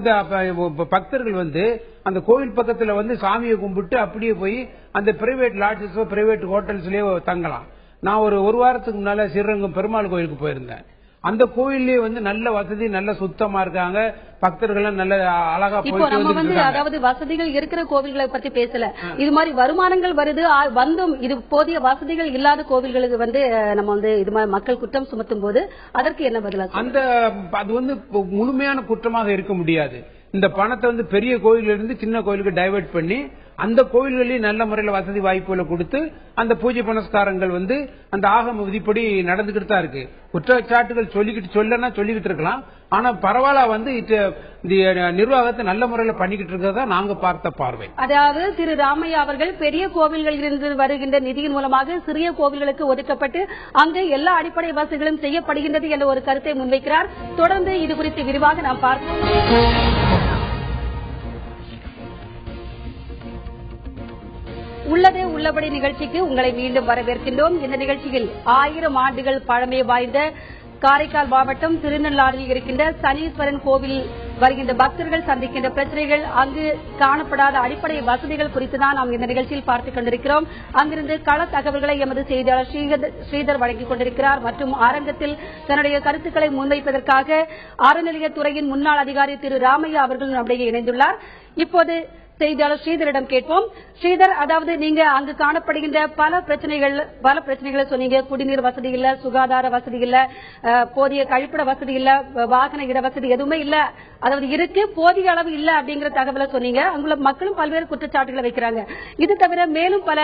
பக்தர்கள் வந்து அந்த கோவில் பக்கத்துல வந்து சாமியை கும்பிட்டு அப்படியே போய் அந்த பிரைவேட் லாட்ஜஸோ பிரைவேட் ஹோட்டல்ஸ்லயோ தங்கலாம். நான் ஒரு வாரத்துக்கு முன்னால ஸ்ரீரங்கம் பெருமாள் கோயிலுக்கு போயிருந்தேன். அந்த கோயிலே வந்து நல்ல வசதி, நல்ல சுத்தமா இருக்காங்க, பக்தர்கள் நல்ல அழகா போயிட்டு. அதாவது வசதிகள் இருக்கிற கோவில்களை பத்தி பேசல, இது மாதிரி வருமானங்கள் வருது வந்தும் இது போதிய வசதிகள் இல்லாத கோவில்களுக்கு வந்து நம்ம வந்து இது மாதிரி மக்கள் குற்றம் சுமத்தும் போது அதற்கு என்ன பதிலா? அது வந்து முழுமையான குற்றமாக இருக்க முடியாது. இந்த பணத்தை வந்து பெரிய கோயிலிருந்து சின்ன கோயிலுக்கு டைவர்ட் பண்ணி அந்த கோயில்களையும் நல்ல முறையில் வசதி வாய்ப்புகளை கொடுத்து அந்த பூஜை புனஸ்காரங்கள் வந்து அந்த ஆகம விதிப்படி நடந்துகிட்டு தான் இருக்கு. குற்றச்சாட்டுகள் சொல்லிக்கிட்டு இருக்கலாம். ஆனா பரவாயில்ல வந்து நிர்வாகத்தை நல்ல முறையில் பண்ணிக்கிட்டு இருக்கிறதா நாங்க பார்த்த பார்வை. அதாவது திரு ராமையா அவர்கள் பெரிய கோவில்களில் இருந்து வருகின்ற நிதியின் மூலமாக சிறிய கோவில்களுக்கு ஒதுக்கப்பட்டு அங்கு எல்லா அடிப்படை வசதிகளும் செய்யப்படுகின்றது என்ற ஒரு கருத்தை முன்வைக்கிறார். தொடர்ந்து இது குறித்து விரிவாக நாம் பார்ப்போம். உள்ளதே உள்ளபடி நிகழ்ச்சிக்கு உங்களை மீண்டும் வரவேற்கின்றோம். இந்த நிகழ்ச்சியில் 1000 ஆண்டுகள் பழமை வாய்ந்த காரைக்கால் மாவட்டம் திருநள்ளாறில் இருக்கின்ற சனீஸ்வரன் கோவில் வருகின்ற பக்தர்கள் சந்திக்கின்ற பிரச்சனைகள், அங்கு காணப்படாத அடிப்படை வசதிகள் குறித்துதான் நாம் இந்த நிகழ்ச்சியில் பார்த்துக் கொண்டிருக்கிறோம். அங்கிருந்து கள தகவல்களை எமது செய்தியாளர் ஸ்ரீதர் வழங்கிக் கொண்டிருக்கிறார். மற்றும் அரங்கத்தில் தன்னுடைய கருத்துக்களை முன்வைப்பதற்காக அறநிலையத்துறையின் முன்னாள் அதிகாரி திரு ராமையா அவர்கள் நம்முடைய இணைந்துள்ளார். இப்போது செய்தியாளர் ஸ்ரீதரிடம் கேட்போம். ஸ்ரீதர், அதாவது நீங்க அங்கு காணப்படுகின்ற பல பிரச்சனைகளை சொன்னீங்க. குடிநீர் வசதி இல்ல, சுகாதார வசதி இல்ல, போதிய கழிப்பிட வசதி இல்ல, வாகன இட வசதி எதுவுமே இல்ல, அதாவது இருக்கு போதிய அளவு இல்ல அப்படிங்கிற தகவலை சொன்னீங்க. அங்குள்ள மக்களும் பல்வேறு குற்றச்சாட்டுகளை வைக்கிறாங்க. இது தவிர மேலும் பல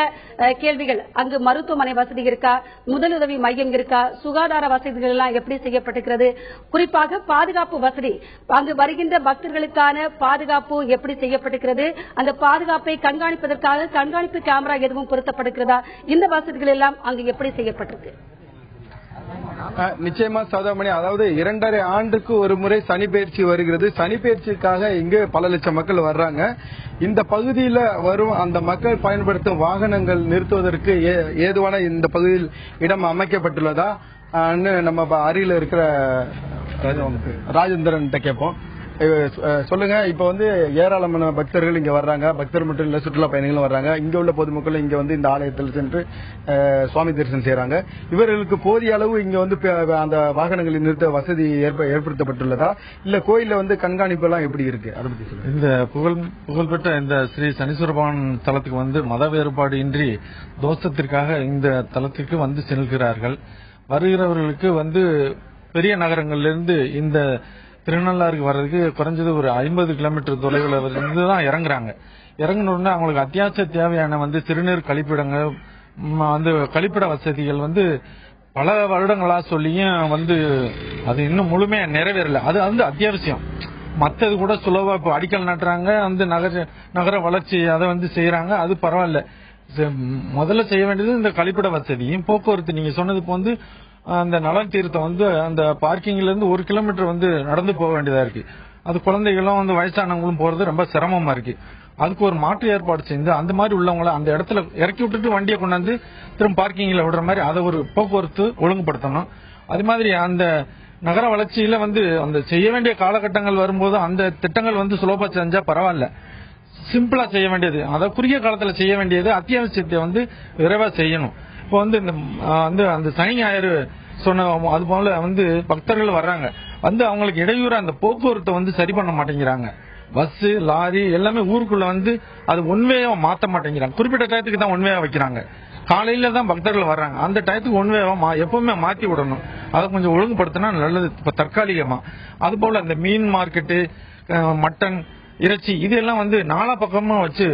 கேள்விகள், அங்கு மருத்துவமனை வசதி இருக்கா, முதலுதவி மையம் இருக்கா, சுகாதார வசதிகள் எல்லாம் எப்படி செய்யப்பட்டிருக்கிறது, குறிப்பாக பாதுகாப்பு வசதி, அங்கு வருகின்ற பக்தர்களுக்கான பாதுகாப்பு எப்படி செய்யப்பட்டிருக்கிறது, அந்த பாதுகாப்பை கண்காணிப்பதற்காக கண்காணிப்பு கேமரா எதுவும் பொருத்தப்படுகிறதா, இந்த வசதிகள் எல்லாம் அங்கு எப்படி செய்யப்பட்டிருக்கு? நிச்சயமா சௌதாமணி, அதாவது 2.5 ஆண்டுக்கு ஒரு முறை சனி பயிற்சி வருகிறது. சனி பயிற்சிக்காக இங்கு பல லட்சம் மக்கள் வர்றாங்க. இந்த பகுதியில் வரும் அந்த மக்கள் பயன்படுத்தும் வாகனங்கள் நிறுத்துவதற்கு ஏதுவான இந்த பகுதியில் இடம் அமைக்கப்பட்டுள்ளதா நம்ம அருகில் இருக்கிற ராஜேந்திரன் கேட்போம். சொல்லுங்க, இப்ப வந்து ஏராளமான பக்தர்கள் இங்க வர்றாங்க. பக்தர் மட்டும் இல்ல, சுற்றுலா பயணிகளும் வர்றாங்க. இங்க உள்ள பொதுமக்கள் இங்க வந்து இந்த ஆலயத்தில் சென்று சுவாமி தரிசனம் செய்யறாங்க. இவர்களுக்கு போதிய அளவு இங்க வந்து அந்த வாகனங்களை நிறுத்த வசதி ஏற்படுத்தப்பட்டுள்ளதா, இல்ல கோயில்ல வந்து கண்காணிப்பு எல்லாம் எப்படி இருக்கு, அதை பத்தி சொல்லுங்க. இந்த புகழ்பெற்ற இந்த ஸ்ரீ சனீஸ்வர பகவான் தலத்துக்கு வந்து மத வேறுபாடு இன்றி தோஷத்திற்காக இந்த தலத்திற்கு வந்து செல்கிறார்கள். வருகிறவர்களுக்கு வந்து பெரிய நகரங்களிலிருந்து இந்த திருநள்ளாருக்கு வர்றதுக்கு குறைஞ்சது ஒரு 50 கிலோமீட்டர் தொலைவில் இருந்துதான் இறங்குறாங்க. இறங்கினோடனே அவங்களுக்கு அத்தியாவசிய தேவையான வந்து சிறுநீர் கழிப்பிடங்கள், வந்து கழிப்பிட வசதிகள் வந்து பல வருடங்களா சொல்லியும் வந்து அது இன்னும் முழுமையா நிறைவேறல. அது வந்து அத்தியாவசியம். மற்றது கூட சுலபா இப்போ அடிக்கல் நாட்டுறாங்க, வந்து நகர வளர்ச்சி அதை வந்து செய்யறாங்க, அது பரவாயில்ல. முதல்ல செய்ய வேண்டியது இந்த கழிப்பிட வசதியும் போக்குவரத்து. நீங்க சொன்னது இப்போ வந்து அந்த நலன் தீர்த்தம் வந்து அந்த பார்க்கிங்ல இருந்து 1 கிலோமீட்டர் வந்து நடந்து போக வேண்டியதா இருக்கு. அது குழந்தைகளும் வந்து வயசானவங்களும் போறது ரொம்ப சிரமமா இருக்கு. அதுக்கு ஒரு மாற்று ஏற்பாடு செஞ்சு அந்த மாதிரி உள்ளவங்களை அந்த இடத்துல இறக்கி விட்டுட்டு வண்டியை கொண்டாந்து திரும்ப பார்க்கிங்ல விடுற மாதிரி அதை ஒரு போக்குவரத்து ஒழுங்குபடுத்தணும். அது மாதிரி அந்த நகர வளர்ச்சியில வந்து அந்த செய்ய வேண்டிய காலகட்டங்கள் வரும்போது அந்த திட்டங்கள் வந்து சுலபா செஞ்சா பரவாயில்ல. சிம்பிளா செய்ய வேண்டியது, அதை குறுகிய காலத்துல செய்ய வேண்டியது அத்தியாவசியத்தை வந்து விரைவா செய்யணும். இப்போ வந்து அந்த சனி ஞாயிறு சொன்ன அது போல வந்து பக்தர்கள் வர்றாங்க, வந்து அவங்களுக்கு இடையூறு அந்த போக்குவரத்தை வந்து சரி பண்ண மாட்டேங்கிறாங்க. பஸ் லாரி எல்லாமே ஊருக்குள்ள வந்து அது ஒன்வேவா மாத்த மாட்டேங்கிறாங்க. குறிப்பிட்ட டயத்துக்கு தான் ஒன்வேவா வைக்கிறாங்க. காலையில தான் பக்தர்கள் வர்றாங்க, அந்த டயத்துக்கு ஒன்வேவா எப்பவுமே மாத்தி விடணும். அதை கொஞ்சம் ஒழுங்குபடுத்தினா நல்லது. இப்ப தற்காலிகமா அது போல இந்த மீன் மார்க்கெட்டு, மட்டன், இறைச்சி இதெல்லாம் வந்து நாலா பக்கமா வச்சு,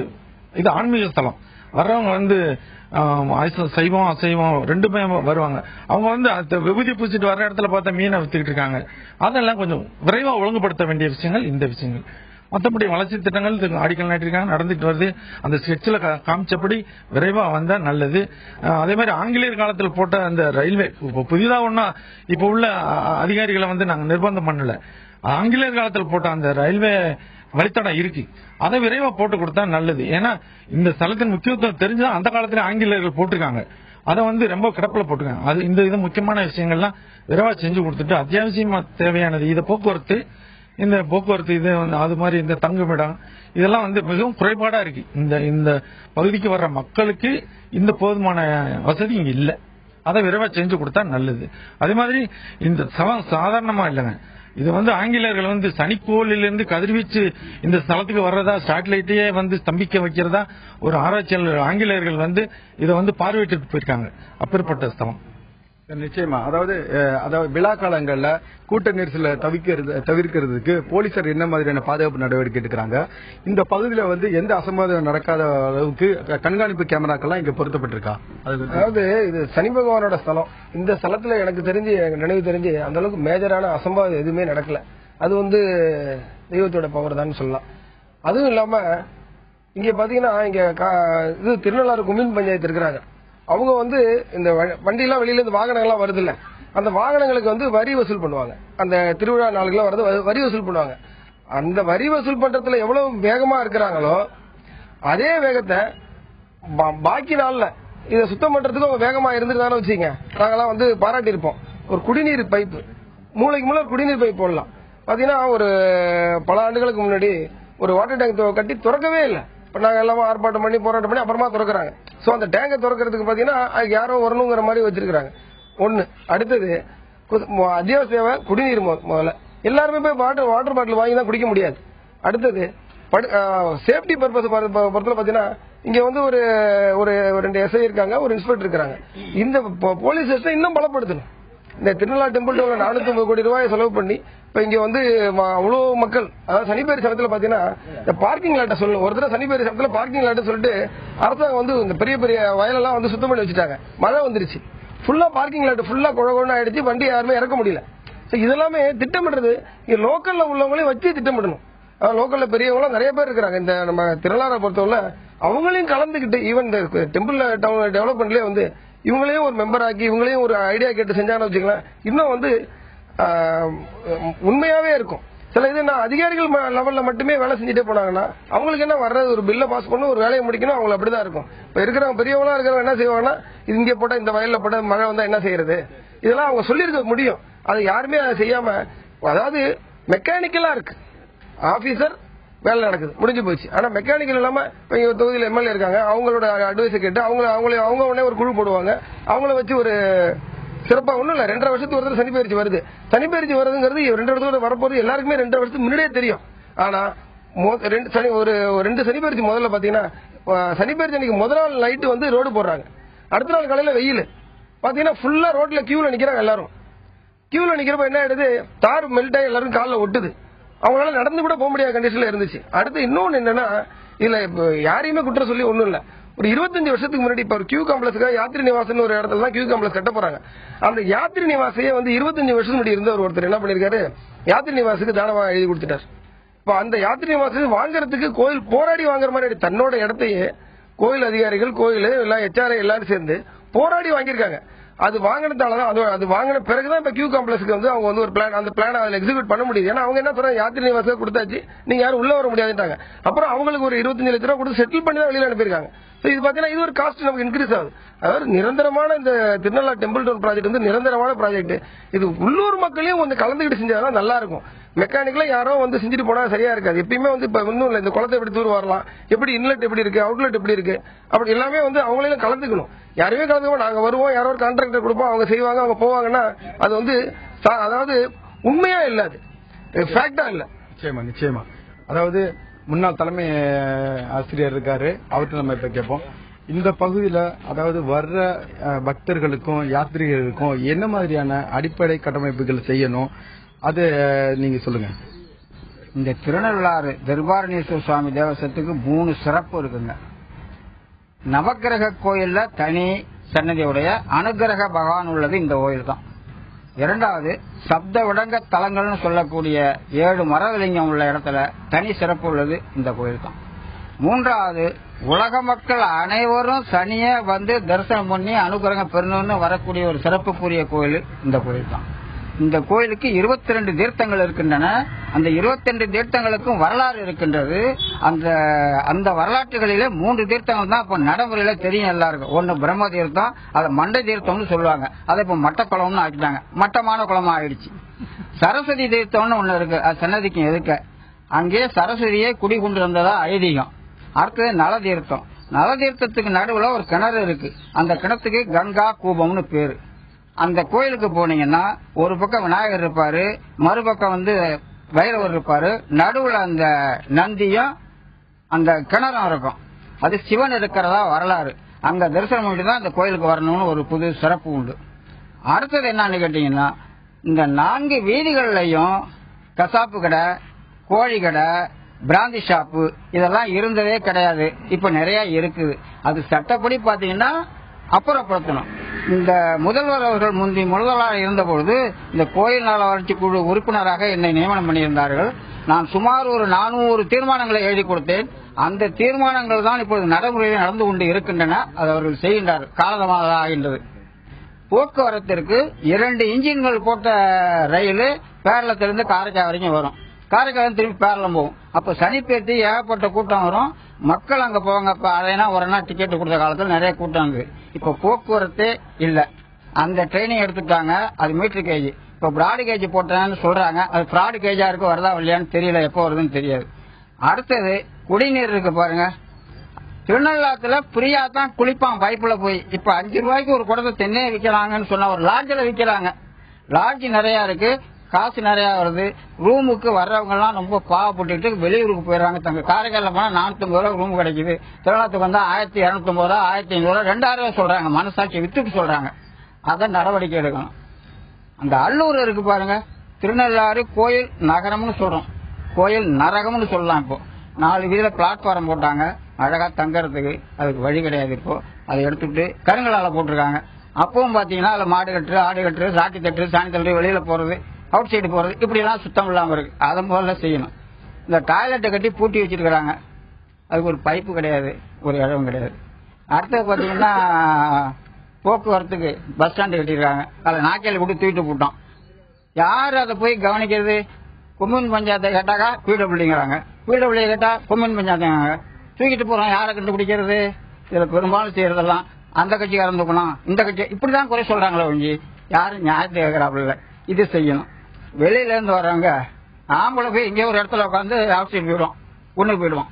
இது ஆன்மீக ஸ்தலம். வர்றவங்க வந்து சைவம் அசைவம் ரெண்டுமே வருவாங்க. அவங்க வந்து விபூதி பூச்சிட்டு வர்ற இடத்துல பார்த்தா மீனை வித்துக்கிட்டு இருக்காங்க. அதெல்லாம் கொஞ்சம் விரைவா ஒழுங்குபடுத்த வேண்டிய விஷயங்கள் இந்த விஷயங்கள். மற்றபடி வளர்ச்சி திட்டங்கள் அடிக்கல் நாட்டிருக்காங்க, நடந்துட்டு வருது. அந்த ஸ்கெட்சில் காமிச்சபடி விரைவா வந்தா நல்லது. அதே மாதிரி ஆங்கிலேயர் காலத்தில் போட்ட அந்த ரயில்வே புதிதா ஒன்னா இப்ப உள்ள அதிகாரிகளை வந்து நாங்க நிர்பந்தம் பண்ணல. ஆங்கிலேயர் காலத்தில் போட்ட அந்த ரயில்வே வழித்தடம் இருக்கு, அதை விரைவா போட்டு கொடுத்தா நல்லது. ஏன்னா இந்த ஸ்தலத்தின் முக்கியத்துவம் தெரிஞ்சா அந்த காலத்துல ஆங்கிலேயர்கள் போட்டிருக்காங்க, அதை வந்து ரொம்ப கிடப்பில் போட்டிருக்காங்க. அது இந்த முக்கியமான விஷயங்கள்லாம் விரைவா செஞ்சு கொடுத்துட்டு அத்தியாவசியமா தேவையானது இதை போக்குவரத்து, இந்த போக்குவரத்து இது அது மாதிரி இந்த தங்குமிடம் இதெல்லாம் வந்து மிகவும் குறைபாடா இருக்கு. இந்த பகுதிக்கு வர்ற மக்களுக்கு இந்த போதுமான வசதி இங்க இல்ல, அதை விரைவா செஞ்சு கொடுத்தா நல்லது. அதே மாதிரி இந்த சவம் சாதாரணமா இல்லைங்க. இது வந்து ஆங்கிலேயர்கள் வந்து சனிக்கோளிலிருந்து கதிர்வீச்சு இந்த ஸ்தலத்துக்கு வர்றதா, சேட்டலைட்டையே வந்து ஸ்தம்பிக்க வைக்கிறதா ஒரு ஆராய்ச்சியாளர் ஆங்கிலேயர்கள் வந்து இதை வந்து பார்வையிட்டு போயிருக்காங்க. அப்பேற்பட்ட ஸ்தலம். நிச்சயமா, அதாவது விழா காலங்கள்ல கூட்ட நெரிசலை தவிர்க்கிறதுக்கு போலீசார் என்ன மாதிரியான பாதுகாப்பு நடவடிக்கை எடுக்கிறாங்க? இந்த பகுதியில வந்து எந்த அசம்பாவிதம் நடக்காத அளவுக்கு கண்காணிப்பு கேமராக்கள்லாம் இங்க பொருத்தப்பட்டிருக்கா? அதாவது இது சனி பகவானோட ஸ்தலம். இந்த ஸ்தலத்துல எனக்கு தெரிஞ்சு, நினைவு தெரிஞ்சு அந்த அளவுக்கு மேஜரான அசம்பாவிதம் எதுவுமே நடக்கல. அது வந்து தெய்வத்தோட பவர் தான் சொல்லலாம். அதுவும் இல்லாம இங்க பாத்தீங்கன்னா இங்க இது திருநள்ளாறு கும்மின் பஞ்சாயத்து இருக்கிறாங்க. அவங்க வந்து இந்த வண்டியெல்லாம் வெளியில இருந்து வாகனங்கள்லாம் வருது இல்ல, அந்த வாகனங்களுக்கு வந்து வரி வசூல் பண்ணுவாங்க. அந்த திருவிழா நாளுக்குலாம் வருது வரி வசூல் பண்ணுவாங்க. அந்த வரி வசூல் பண்றதுல எவ்வளவு வேகமா இருக்கிறாங்களோ அதே வேகத்தை பாக்கி நாள்ல இதை சுத்தம் பண்றதுக்கு அவங்க வேகமா இருந்துருந்தாலும் வச்சுங்க, நாங்கெல்லாம் வந்து பாராட்டி இருப்போம். ஒரு குடிநீர் பைப்பு மூளைக்கு மூளை குடிநீர் பைப் போடலாம். பாத்தீங்கன்னா ஒரு பல ஆண்டுகளுக்கு முன்னாடி ஒரு வாட்டர் டேங்க் கட்டி திறக்கவே இல்லை. இப்ப நாங்க எல்லாமே ஆர்ப்பாட்டம் பண்ணி போராட்டம் பண்ணி அப்புறமா திறக்கிறாங்க. சோ அந்த டேங்கை திறக்கிறதுக்கு பாத்தீங்கன்னா அதுக்கு யாரோ வரணுங்கிற மாதிரி வச்சிருக்காங்க. ஒண்ணு. அடுத்தது அத்தியாவசிய குடிநீர் முதல்ல எல்லாருமே போய் வாட்டர் பாட்டில் வாங்கி தான் குடிக்க முடியாது. அடுத்தது சேஃப்டி பர்பஸ் பொறுத்தல பாத்தீங்கன்னா இங்க வந்து ஒரு 2 எஸ்ஐ இருக்காங்க, ஒரு இன்ஸ்பெக்டர் இருக்காங்க. இந்த போலீஸ் ஸ்டேஷன் இன்னும் பலப்படுத்தணும். இந்த திருநள்ளா டெம்பிள் 450 கோடி ரூபாய் செலவு பண்ணி இப்ப இங்க வந்து அவ்வளவு மக்கள், அதாவது சனிப்பேரி சமயத்துல பாத்தீங்கன்னா இந்த பார்க்கிங் லாட்டை சொல்லணும். ஒரு தடவை சனிப்பேரி சமயத்துல பார்க்கிங் லாட்டை சொல்லிட்டு அரசாங்கம் வந்து இந்த பெரிய பெரிய வயலெல்லாம் வந்து சுத்தம் பண்ணி வச்சுட்டாங்க. மழை வந்துருச்சு, ஃபுல்லா பார்க்கிங் லாட் ஃபுல்லா குழகுன்னு ஆயிடுச்சு, வண்டி யாருமே இறக்க முடியல. இதெல்லாமே திட்டமிடுறது இங்க லோக்கல்ல உள்ளவங்களையும் வச்சு திட்டமிடணும். லோக்கல்ல பெரியவங்களும் நிறைய பேர் இருக்கிறாங்க. இந்த நம்ம திருநள்ளாரை பொறுத்தவரை அவங்களையும் கலந்துக்கிட்டு ஈவன் இந்த டெம்பிள் டவுன் டெவலப்மெண்ட்லயே வந்து இவங்களையும் ஒரு மெம்பர் ஆக்கி இவங்களையும் ஒரு ஐடியா கேட்டு செஞ்சாங்கன்னு வச்சுக்கலாம், இன்னும் வந்து உண்மையாவே இருக்கும். சில இது நான் அதிகாரிகள் லெவல்ல மட்டுமே வேலை செஞ்சுட்டே போனாங்கன்னா அவங்களுக்கு என்ன வர்றது, ஒரு பில்லை பாஸ் பண்ணணும், ஒரு வேலையை முடிக்கணும், அவங்களுக்கு அப்படிதான் இருக்கும். இப்ப இருக்கிறவங்க பெரியவங்களா இருக்கிறவங்க என்ன செய்வாங்கன்னா இது இங்கே போட்டா இந்த வயல்ல போட்டா மழை வந்தா என்ன செய்யறது, இதெல்லாம் அவங்க சொல்லியிருக்க முடியும். அது யாருமே அதை செய்யாம, அதாவது மெக்கானிக்கலா இருக்கு, ஆபீசர் வேலை நடக்குது, முடிஞ்சு போச்சு. ஆனா மெக்கானிக்கல் இல்லாம இப்ப இங்க தொகுதியில் எம்எல்ஏ இருக்காங்க, அவங்களோட அட்வைஸை கேட்டு அவங்க உடனே ஒரு குழு போடுவாங்க, அவங்கள வச்சு ஒரு சிறப்பா ஒண்ணும் இல்ல. 2.5 வருஷத்துக்கு ஒரு சனிப்பெயர்ச்சி வருது. சனிப்பெயர்ச்சி வருதுங்கிறது 2 வருஷத்துக்கு வரப்போது எல்லாருக்குமே 2 வருஷத்துக்கு முன்னாடியே தெரியும். ஆனா ஒரு 2 சனிப்பெயர்ச்சி முதல்ல பாத்தீங்கன்னா சனிப்பெயர்ச்சி அன்னைக்கு முதல் நாள் நைட்டு வந்து ரோடு போடுறாங்க, அடுத்த நாள் காலையில வெயில் பாத்தீங்கன்னா ஃபுல்லா ரோட்ல கியூல நிக்கிறாங்க. எல்லாரும் கியூல நிக்கிறப்ப என்ன ஆயிடுது, தார் மெல்ட் ஆகி எல்லாரும் காலில் ஒட்டுது, அவங்களால நடந்து கூட போக முடியாத கண்டிஷன்ல இருந்துச்சு. அடுத்து இன்னொன்னு என்னன்னா, இதுல யாரையுமே குற்றம் சொல்லி ஒண்ணும் இல்ல. ஒரு 25 வருஷத்துக்கு முன்னாடி இப்ப ஒரு கியூ காம்ப்ளெக்ஸ்க்காக யாத்திரி நிவாசன் ஒரு இடத்துல தான் கியூ காம்ப்ளெக்ஸ் கட்ட போறாங்க. அந்த யாத்திரி நிவாசையே வந்து 25 வருஷம் முன்னாடி இருந்த ஒருத்தர் என்ன பண்ணிருக்காரு, யாத்திரி நிவாசுக்கு தானமா எழுதி கொடுத்துட்டார். இப்ப அந்த யாத்திரி நிவாசம் வாங்குறதுக்கு கோயில் போராடி வாங்குற மாதிரி தன்னோட இடத்தையே கோயில் அதிகாரிகள், கோயில் எல்லாம் HRA எல்லாரும் சேர்ந்து போராடி வாங்கியிருக்காங்க. அது வாங்கினதாலதான், அது வாங்கின பிறகுதான் இப்ப கியூ காம்ப்ளெக்ஸ்க்கு வந்து அவங்க வந்து ஒரு பிளான், அந்த பிளான் அதில் எக்ஸிக்யூட் பண்ண முடியுது. ஏன்னா அவங்க என்ன சொல்றாங்க, யாத்திரை நிவாசம் கொடுத்தாச்சு, நீங்க யாரும் உள்ள வர முடியாதுட்டாங்க. அப்புறம் அவங்களுக்கு ஒரு 25 லட்சம் ரூபாய் கொடுத்து செட்டில் பண்ணி தான் வெளியில அனுப்பியிருக்காங்க. இது பாத்தீங்கன்னா இது ஒரு காஸ்ட் நமக்கு இன்க்ரீஸ் ஆகுது. அதாவது நிரந்தரமான இந்த திருநள்ளா டெம்பிள் டவுன் ப்ராஜெக்ட் வந்து நிரந்தரமான ப்ராஜெக்ட். இது உள்ளூர் மக்களையும் வந்து கலந்துக்கிட்டு செஞ்சாதான் நல்லா இருக்கும். மெக்கானிக்கலா யாரோ வந்து செஞ்சுட்டு போனா சரியா இருக்காது. எப்பயுமே வந்து இப்ப ஒன்னும் இல்ல, இந்த குளத்தை எப்படி தூர் வரலாம், எப்படி இன்லெட் எப்படி இருக்கு, அவுட்லெட் எப்படி இருக்கு, அப்படி எல்லாமே வந்து அவங்களையும் கலந்துக்கணும். யாருமே கலந்துக்கணும், நாங்க வருவோம், யாரோ ஒரு கான்ட்ராக்டர் கொடுப்போம், அவங்க செய்வாங்க, அவங்க போவாங்கன்னா அது வந்து அதாவது உண்மையா இல்ல, அது ஃபேக்டா இல்ல. நிச்சயமா நிச்சயமா. அதாவது முன்னாள் தலைமை ஆசிரியர் இருக்காரு, அவர்கிட்ட நம்ம இப்ப கேட்போம். இந்த பகுதியில அதாவது வர்ற பக்தர்களுக்கும் யாத்திரிகர்களுக்கும் என்ன மாதிரியான அடிப்படை கட்டமைப்புகள் செய்யணும், அது நீங்க சொல்லுங்க. இந்த திருநள்ளாறு தர்பாரணேஸ்வர சுவாமி தேவசத்துக்கு 3 சிறப்பு இருக்குங்க. நவக்கிரக கோயில்ல தனி சன்னதியுடைய அனுகிரக பகவான் உள்ளது இந்த கோயில் தான். 2வது சப்த விடங்க தலங்கள்னு சொல்லக்கூடிய 7 மரலிங்கம் உள்ள இடத்துல தனி சிறப்பு உள்ளது இந்த கோயில் தான். 3வது உலக மக்கள் அனைவரும் சனிய வந்து தரிசனம் பண்ணி அனுகிரகம் பெறணும்னு வரக்கூடிய ஒரு சிறப்புக்குரிய கோயில் இந்த கோயில் தான். இந்த கோயிலுக்கு 22 தீர்த்தங்கள் இருக்கின்றன. அந்த 22 தீர்த்தங்களுக்கும் வரலாறு இருக்கின்றது. அந்த வரலாற்றுகளிலே 3 தீர்த்தங்கள் தான் இப்ப நடைமுறையில தெரியும் எல்லாருக்கும். ஒன்னு பிரம்ம தீர்த்தம், அதை மண்டை தீர்த்தம்னு சொல்லுவாங்க, அதை இப்ப மட்ட குளம்னு ஆக்கிட்டாங்க, மட்டமான குளமா ஆயிடுச்சு. சரஸ்வதி தீர்த்தம்னு ஒண்ணு இருக்கு, அது சன்னதிக்கும் எதுக்க அங்கே சரஸ்வதியை குடி கொண்டு வந்ததா ஐதீகம். அடுத்தது நல தீர்த்தம். நல தீர்த்தத்துக்கு நடுவுல ஒரு கிணறு இருக்கு, அந்த கிணத்துக்கு கங்கா கூபம்னு பேரு. அந்த கோயிலுக்கு போனீங்கன்னா ஒரு பக்கம் விநாயகர் இருப்பாரு, மறுபக்கம் வந்து வைரவர் இருப்பாரு, நடுவுல அந்த நந்தியும் அந்த கிணறும் இருக்கும். அது சிவன் இருக்கிறதா வரலாறு. அங்க தரிசனம் பண்ணி தான் அந்த கோயிலுக்கு வரணும்னு ஒரு புது சிறப்பு உண்டு. அடுத்தது என்னன்னு கேட்டீங்கன்னா, இந்த 4 வீதிகள்லயும் கசாப்பு கடை, கோழி கடை, பிராந்தி ஷாப்பு இதெல்லாம் இருந்ததே கிடையாது. இப்ப நிறைய இருக்குது. அது சட்டப்படி பாத்தீங்கன்னா அப்புறப்படுத்தணும். இந்த முதல்வர் அவர்கள் முந்தி முதல்வராக இருந்தபொழுது இந்த கோயில் நல வளர்ச்சி குழு உறுப்பினராக என்னை நியமனம் பண்ணியிருந்தார்கள். நான் சுமார் ஒரு 400 தீர்மானங்களை எழுதி கொடுத்தேன். அந்த தீர்மானங்கள் தான் இப்பொழுது நடைமுறையில் நடந்து கொண்டு இருக்கின்றன. அது அவர்கள் செய்கின்றார், காலமாக ஆகின்றது. போக்குவரத்திற்கு 2 இன்ஜின்கள் போட்ட ரயில் பேரளத்திலிருந்து காரைக்கால் வரைக்கும் வரும், காரைக்கால் திரும்பி பேரளம் போகும். அப்ப சனிப்பேர்த்தி ஏகப்பட்ட கூட்டம் வரும், மக்கள் அங்க போவாங்க. இப்ப அதைனா ஒரு நாள் டிக்கெட் கொடுத்த காலத்துல நிறைய கூட்டம் இருக்கு. இப்ப போக்குவரத்தே இல்ல. அந்த ட்ரெயினிங் எடுத்துட்டாங்க, அது மீட்டர் கேஜி. இப்ப பிராடு கேஜ் போட்டேன்னு சொல்றாங்க. அது பிராடு கேஜா இருக்கு, வருதா இல்லையான்னு தெரியல, எப்போ வருதுன்னு தெரியாது. அடுத்தது குடிநீர் இருக்கு பாருங்க. திருநள்ளாத்துல ஃப்ரீயா தான் குளிப்பான் பைப்புல போய். இப்ப 5 ரூபாய்க்கு ஒரு குடத்தை தென்னையை விற்கிறாங்கன்னு சொன்னா ஒரு லாட்ஜில் விற்கிறாங்க. லாட்ஜ் நிறைய இருக்கு, காசு நிறைய வருது. ரூமுக்கு வர்றவங்க எல்லாம் ரொம்ப பாவப்பட்டு வெளியூருக்கு போயிடுறாங்க. தங்க காரைக்காலில் போனா 450 ரூபா ரூம் கிடைக்குது. திருநள்ளாத்துக்கு வந்தா 1250 ரூபா 1500 ரூபா 2000 ரூபா சொல்றாங்க. மனசாட்சி வித்துட்டு சொல்றாங்க. அதை நடவடிக்கை எடுக்கணும். அந்த அல்லூர் இருக்கு பாருங்க, திருநள்ளாறு கோயில் நகரம்னு சொல்றோம், கோயில் நரகம்னு சொல்லலாம். இப்போ 4 வீதியில பிளாட்பாரம் போட்டாங்க, அழகா தங்கறதுக்கு. அதுக்கு வழி கிடையாது. இப்போ அதை எடுத்துட்டு கருங்கலால போட்டிருக்காங்க. அப்பவும் பாத்தீங்கன்னா அதுல மாடு கட்டு, ஆடு கட்டு, சாட்டி தட்டு, சாணி தட்டு, வெளியில போறது, அவுட் சைடு போறது, இப்படி எல்லாம் சுத்தம் இல்லாம இருக்கு. அதை முதல்ல செய்யணும். இந்த டாய்லெட்டை கட்டி பூட்டி வச்சிருக்கிறாங்க, அதுக்கு ஒரு பைப்பு கிடையாது, ஒரு இடம் கிடையாது. அடுத்தது பாத்தீங்கன்னா போக்குவரத்துக்கு பஸ் ஸ்டாண்டு கட்டிருக்காங்க, அதில் நாக்கையில கூட தூக்கிட்டு போட்டோம். யாரு அதை போய் கவனிக்கிறது? கொம்யூன் பஞ்சாயத்தை கேட்டாக்கா பிடபிள்யூங்கிறாங்க, பிடபிள்யூ கேட்டா கொம்யூன் பஞ்சாயத்து தூக்கிட்டு போறோம். யாரை கண்டுபிடிக்கிறது? இதுல பெரும்பாலும் செய்யறதெல்லாம் அந்த கட்சிக்காரன் தூக்கணும், இந்த கட்சி, இப்படிதான் குறை சொல்றாங்களே ஒழிஞ்சு யாரும் நியாயத்தை கேட்கறாப்புல. இது செய்யணும். வெளியில இருந்து வர்றவங்க ஆம்பளை போய் இங்கே ஒரு இடத்துல உட்காந்து ஆஃபீஸுக்கு போயிடுவோம், ஒண்ணுக்கு போயிடுவோம்.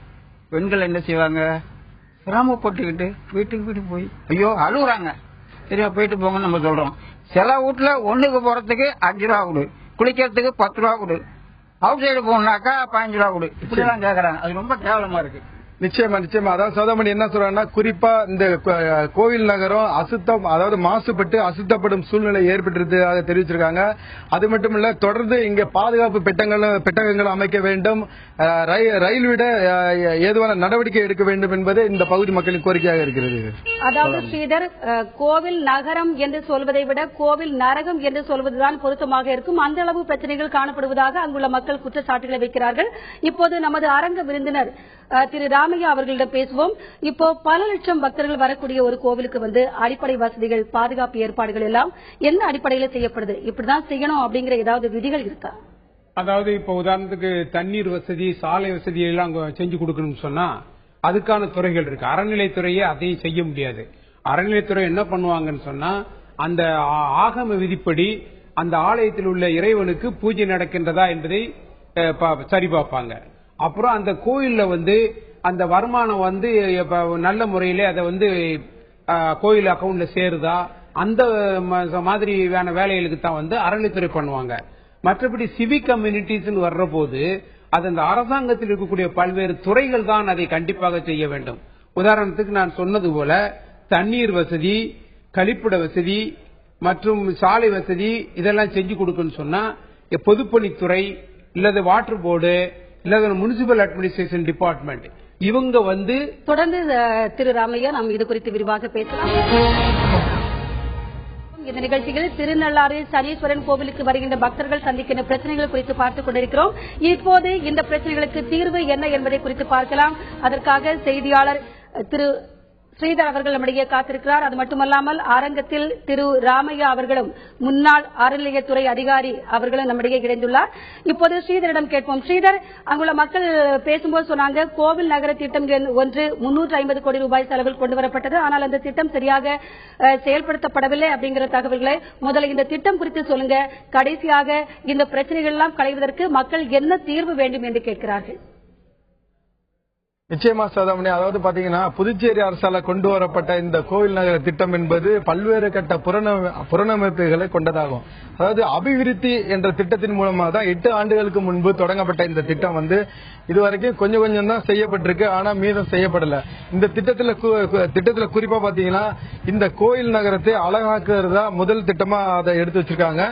பெண்கள் என்ன செய்வாங்க? சிரமப்பட்டுக்கிட்டு வீட்டுக்கு போய் ஐயோ அழுகுறாங்க. சரியா, போயிட்டு போங்கன்னு நம்ம சொல்றோம். சில வீட்டுல ஒண்ணுக்கு போறதுக்கு 5 ரூபா கொடு, குளிக்கிறதுக்கு 10 ரூபா கொடு, அவுட் சைடு போகணும்னாக்கா 15 ரூபா கொடு, இப்படிதான் கேட்கறாங்க. அது ரொம்ப கேவலமா இருக்கு. நிச்சயமா. அதாவது சோதமணி என்ன சொல்றாங்கன்னா, குறிப்பா இந்த கோவில் நகரம் அசுத்தம், அதாவது மாசுபட்டு அசுத்தப்படும் சூழ்நிலை ஏற்பட்டிருப்பதாக தெரிவிச்சிருக்காங்க. அது மட்டும் இல்ல, தொடர்ந்து இங்க பாதுகாப்பு பெட்டகங்கள் அமைக்க வேண்டும், ரயில் விட ஏதுவான நடவடிக்கை எடுக்க வேண்டும் என்பது இந்த பகுதி மக்களின் கோரிக்கையாக இருக்கிறது. அதாவது ஸ்ரீதர், கோவில் நகரம் என்று சொல்வதை விட கோவில் நரகம் என்று சொல்வதுதான் பொருத்தமாக இருக்கும். அந்த அளவு பிரச்சனைகள் காணப்படுவதாக அங்குள்ள மக்கள் குற்றச்சாட்டுகளை வைக்கிறார்கள். இப்போது நமது அரங்க விருந்தினர் திரு ராமையா அவர்களிடம் பேசுவோம். இப்போ பல லட்சம் பக்தர்கள் வரக்கூடிய ஒரு கோவிலுக்கு அடிப்படை வசதிகள், பாதுகாப்பு ஏற்பாடுகள் எல்லாம் என்ன அடிப்படையில் செய்யப்படுது? இப்படிதான் செய்யணும் அப்படிங்கிற ஏதாவது விதிகள் இருக்கா? அதாவது இப்ப உதாரணத்துக்கு தண்ணீர் வசதி, சாலை வசதி எல்லாம் செஞ்சு கொடுக்கணும்னு சொன்னா அதுக்கான துறைகள் இருக்கு. அறநிலைத்துறையே அதையும் செய்ய முடியாது. அறநிலைத்துறை என்ன பண்ணுவாங்கன்னு சொன்னா, அந்த ஆகம விதிப்படி அந்த ஆலயத்தில் உள்ள இறைவனுக்கு பூஜை நடக்கின்றதா என்பதை சரி பார்ப்பாங்க. அப்புறம் அந்த கோயில்ல அந்த வருமானம் நல்ல முறையில அதை கோயில் அக்கவுண்ட்ல சேருதா, அந்த மாதிரியான வேலைகளுக்கு தான் அறநிலைத்துறை பண்ணுவாங்க. மற்றபடி சிவிக் கம்யூனிட்டிஸ் வர்ற போது அது அந்த அரசாங்கத்தில் இருக்கக்கூடிய பல்வேறு துறைகள் தான் அதை கண்டிப்பாக செய்ய வேண்டும். உதாரணத்துக்கு நான் சொன்னது போல தண்ணீர் வசதி, கழிப்பிட வசதி மற்றும் சாலை வசதி இதெல்லாம் செஞ்சு கொடுக்கணும்னு சொன்னா பொதுப்பணித்துறை இல்லது வாட்டர் போர்டு இல்லது முனிசிபல் அட்மினிஸ்ட்ரேஷன் டிபார்ட்மெண்ட் இவங்க தொடர்ந்து திரு ராமையா நாம் இது குறித்து விரிவாக பேசலாம். இந்த நிகழ்ச்சியில் திருநள்ளாறு சனீஸ்வரன் கோவிலுக்கு வருகின்ற பக்தர்கள் சந்திக்கின்ற பிரச்சனைகள் குறித்து பார்த்துக் கொண்டிருக்கிறோம். இப்போது இந்த பிரச்சனைகளுக்கு தீர்வு என்ன என்பதை குறித்து பார்க்கலாம். அதற்காக செய்தியாளர் திரு ஸ்ரீதர் அவர்கள் நம்மிடையே காத்திருக்கிறார். அது மட்டுமல்லாமல் அரங்கத்தில் திரு ராமையா அவர்களும் முன்னாள் அறநிலையத்துறை அதிகாரி அவர்களும் நம்மிடையே இணைந்துள்ளார். இப்போது ஸ்ரீதரிடம் கேட்போம். ஸ்ரீதர், அங்குள்ள மக்கள் பேசும்போது சொன்னாங்க, கோவில் நகர திட்டம் ஒன்று 350 கோடி ரூபாய் செலவில் கொண்டு வரப்பட்டது, ஆனால் அந்த திட்டம் சரியாக செயல்படுத்தப்படவில்லை அப்படிங்கிற தகவல்களை முதல்ல இந்த திட்டம் குறித்து சொல்லுங்க. கடைசியாக இந்த பிரச்சனைகள் எல்லாம் களைவதற்கு மக்கள் என்ன தீர்வு வேண்டும் என்று கேட்கிறார்கள்? நிச்சயமா சோதமணி, அதாவது பாத்தீங்கன்னா புதுச்சேரி அரசால கொண்டு வரப்பட்ட இந்த கோவில் நகர திட்டம் என்பது பல்வேறு கட்ட புறநமைப்புகளை கொண்டதாகும். அதாவது அபிவிருத்தி என்ற திட்டத்தின் மூலமாக தான் 8 ஆண்டுகளுக்கு முன்பு தொடங்கப்பட்ட இந்த திட்டம் இதுவரைக்கும் கொஞ்சம் கொஞ்சம் தான் செய்யப்பட்டிருக்கு, ஆனா மீதம் செய்யப்படல. இந்த திட்டத்துல குறிப்பா பாத்தீங்கன்னா இந்த கோயில் நகரத்தை அழகாக்குறதா முதல் திட்டமா அதை எடுத்து வச்சிருக்காங்க.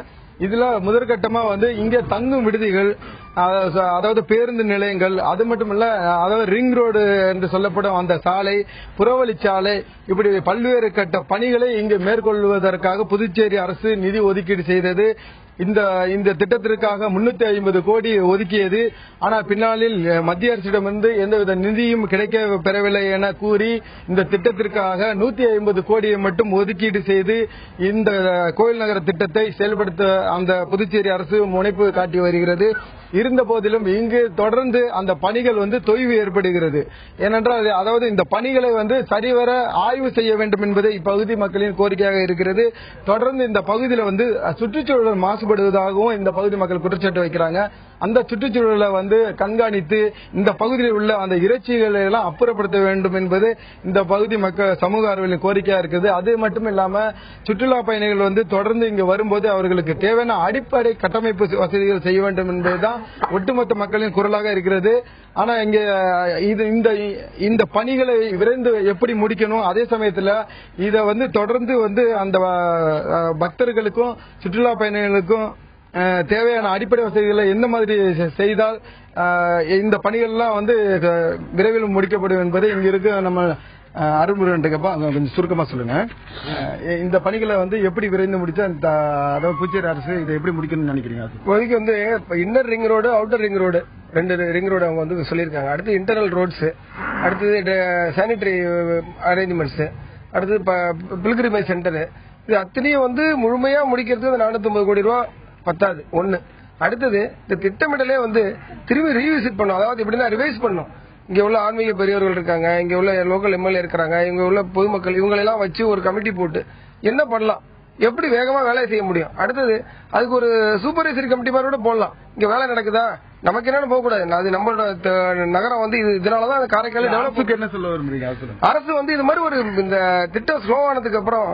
இதுல முதற்கட்டமா இங்க தங்கும் விடுதிகள், அதாவது பேருந்து நிலையங்கள், அது மட்டும் இல்ல அதாவது ரிங் ரோடு என்று சொல்லப்படும் அந்த சாலை, புறவழிச்சாலை, இப்படி பல்வேறு கட்ட பணிகளை இங்கு மேற்கொள்வதற்காக புதுச்சேரி அரசு நிதி ஒதுக்கீடு செய்தது. இந்த திட்டத்திற்காக 350 கோடி ஒதுக்கியது. ஆனால் பின்னாளில் மத்திய அரசிடமிருந்து எந்தவித நிதியும் கிடைக்க பெறவில்லை என கூறி இந்த திட்டத்திற்காக 150 கோடியை மட்டும் ஒதுக்கீடு செய்து இந்த கோயில் நகர திட்டத்தை செயல்படுத்த அந்த புதுச்சேரி அரசு முனைப்பு காட்டி வருகிறது. இருந்த போதிலும் இங்கு தொடர்ந்து அந்த பணிகள் தொய்வு ஏற்படுகிறது. ஏனென்றால் அதாவது இந்த பணிகளை சரிவர ஆய்வு செய்ய வேண்டும் என்பது இப்பகுதி மக்களின் கோரிக்கையாக இருக்கிறது. தொடர்ந்து இந்த பகுதியில் சுற்றுச்சூழல் மாசுபாடு மாசுபடுவதாகவும் இந்த பகுதி மக்கள் குற்றச்சாட்டு வைக்கிறாங்க. அந்த சுற்றுச்சூழலை வந்து கண்காணித்து இந்த பகுதியில் உள்ள அந்த இறைச்சிகளை எல்லாம் அப்புறப்படுத்த வேண்டும் என்பது இந்த பகுதி மக்கள் சமூக ஆர்வலின் கோரிக்கையா இருக்குது. அது மட்டும் இல்லாம சுற்றுலா பயணிகள் வந்து தொடர்ந்து இங்கு வரும்போது அவர்களுக்கு தேவையான அடிப்படை கட்டமைப்பு வசதிகள் செய்ய வேண்டும் என்பதுதான் ஒட்டுமொத்த மக்களின் குரலாக இருக்கிறது. ஆனா இங்க இந்த பணிகளை விரைந்து எப்படி முடிக்கணும், அதே சமயத்துல இத வந்து தொடர்ந்து வந்து அந்த பக்தர்களுக்கும் சுற்றுலா பயணிகளுக்கும் தேவையான அடிப்படை வசதிகளை எந்த மாதிரி செய்தால் இந்த பணிகள் எல்லாம் வந்து விரைவில் முடிக்கப்படும் என்பது இங்க இருக்கு. நம்ம அருள்முருகன்ப்பா கொஞ்சம் சுருக்கமா சொல்லுங்க. இந்த பணிகளை வந்து எப்படி விரைந்து முடிச்சா அதாவது புதுச்சேரி அரசு இதை எப்படி முடிக்கணும்னு நினைக்கிறீங்க? இப்போதைக்கு வந்து inner ring road, outer ring road, 2 ring road அவங்க வந்து சொல்லியிருக்காங்க. அடுத்து இன்டர்னல் ரோட்ஸ், அடுத்தது சானிட்டரி அரேஞ்ச்மெண்ட்ஸ், அடுத்தது பில்கிரிமேஜ் சென்டர், இது அத்தனையும் வந்து முழுமையா முடிக்கிறதுக்கு 450 கோடி ரூபாய் பத்தாது. ஒண்ணு. அடுத்தது இந்த திட்டமிடலே வந்து திரும்பி ரீவிசிட் பண்ணும். அதாவது எப்படின்னா ரிவைஸ் பண்ணும். இங்க உள்ள ஆன்மீக பெரியவர்கள் இருக்காங்க, இங்க உள்ள லோக்கல் எம்எல்ஏ இருக்கிறாங்க, இங்க உள்ள பொதுமக்கள், இவங்களெல்லாம் வச்சு ஒரு கமிட்டி போட்டு என்ன பண்ணலாம், எப்படி வேகமா வேலையை செய்ய முடியும். அடுத்தது அதுக்கு ஒரு சூப்பர்வைசரி கமிட்டி மாதிரி கூட போடலாம். இங்க வேலை நடக்குதா, நமக்கு என்னன்னு போக கூடாது. அது நம்மளோட நகரம் வந்து இதனாலதான் அந்த காரைக்கால் டெவலப். என்ன சொல்ல விரும்புறீங்க? அரசு வந்து இது மாதிரி ஒரு இந்த திட்டம் ஸ்லோ ஆனதுக்கு அப்புறம்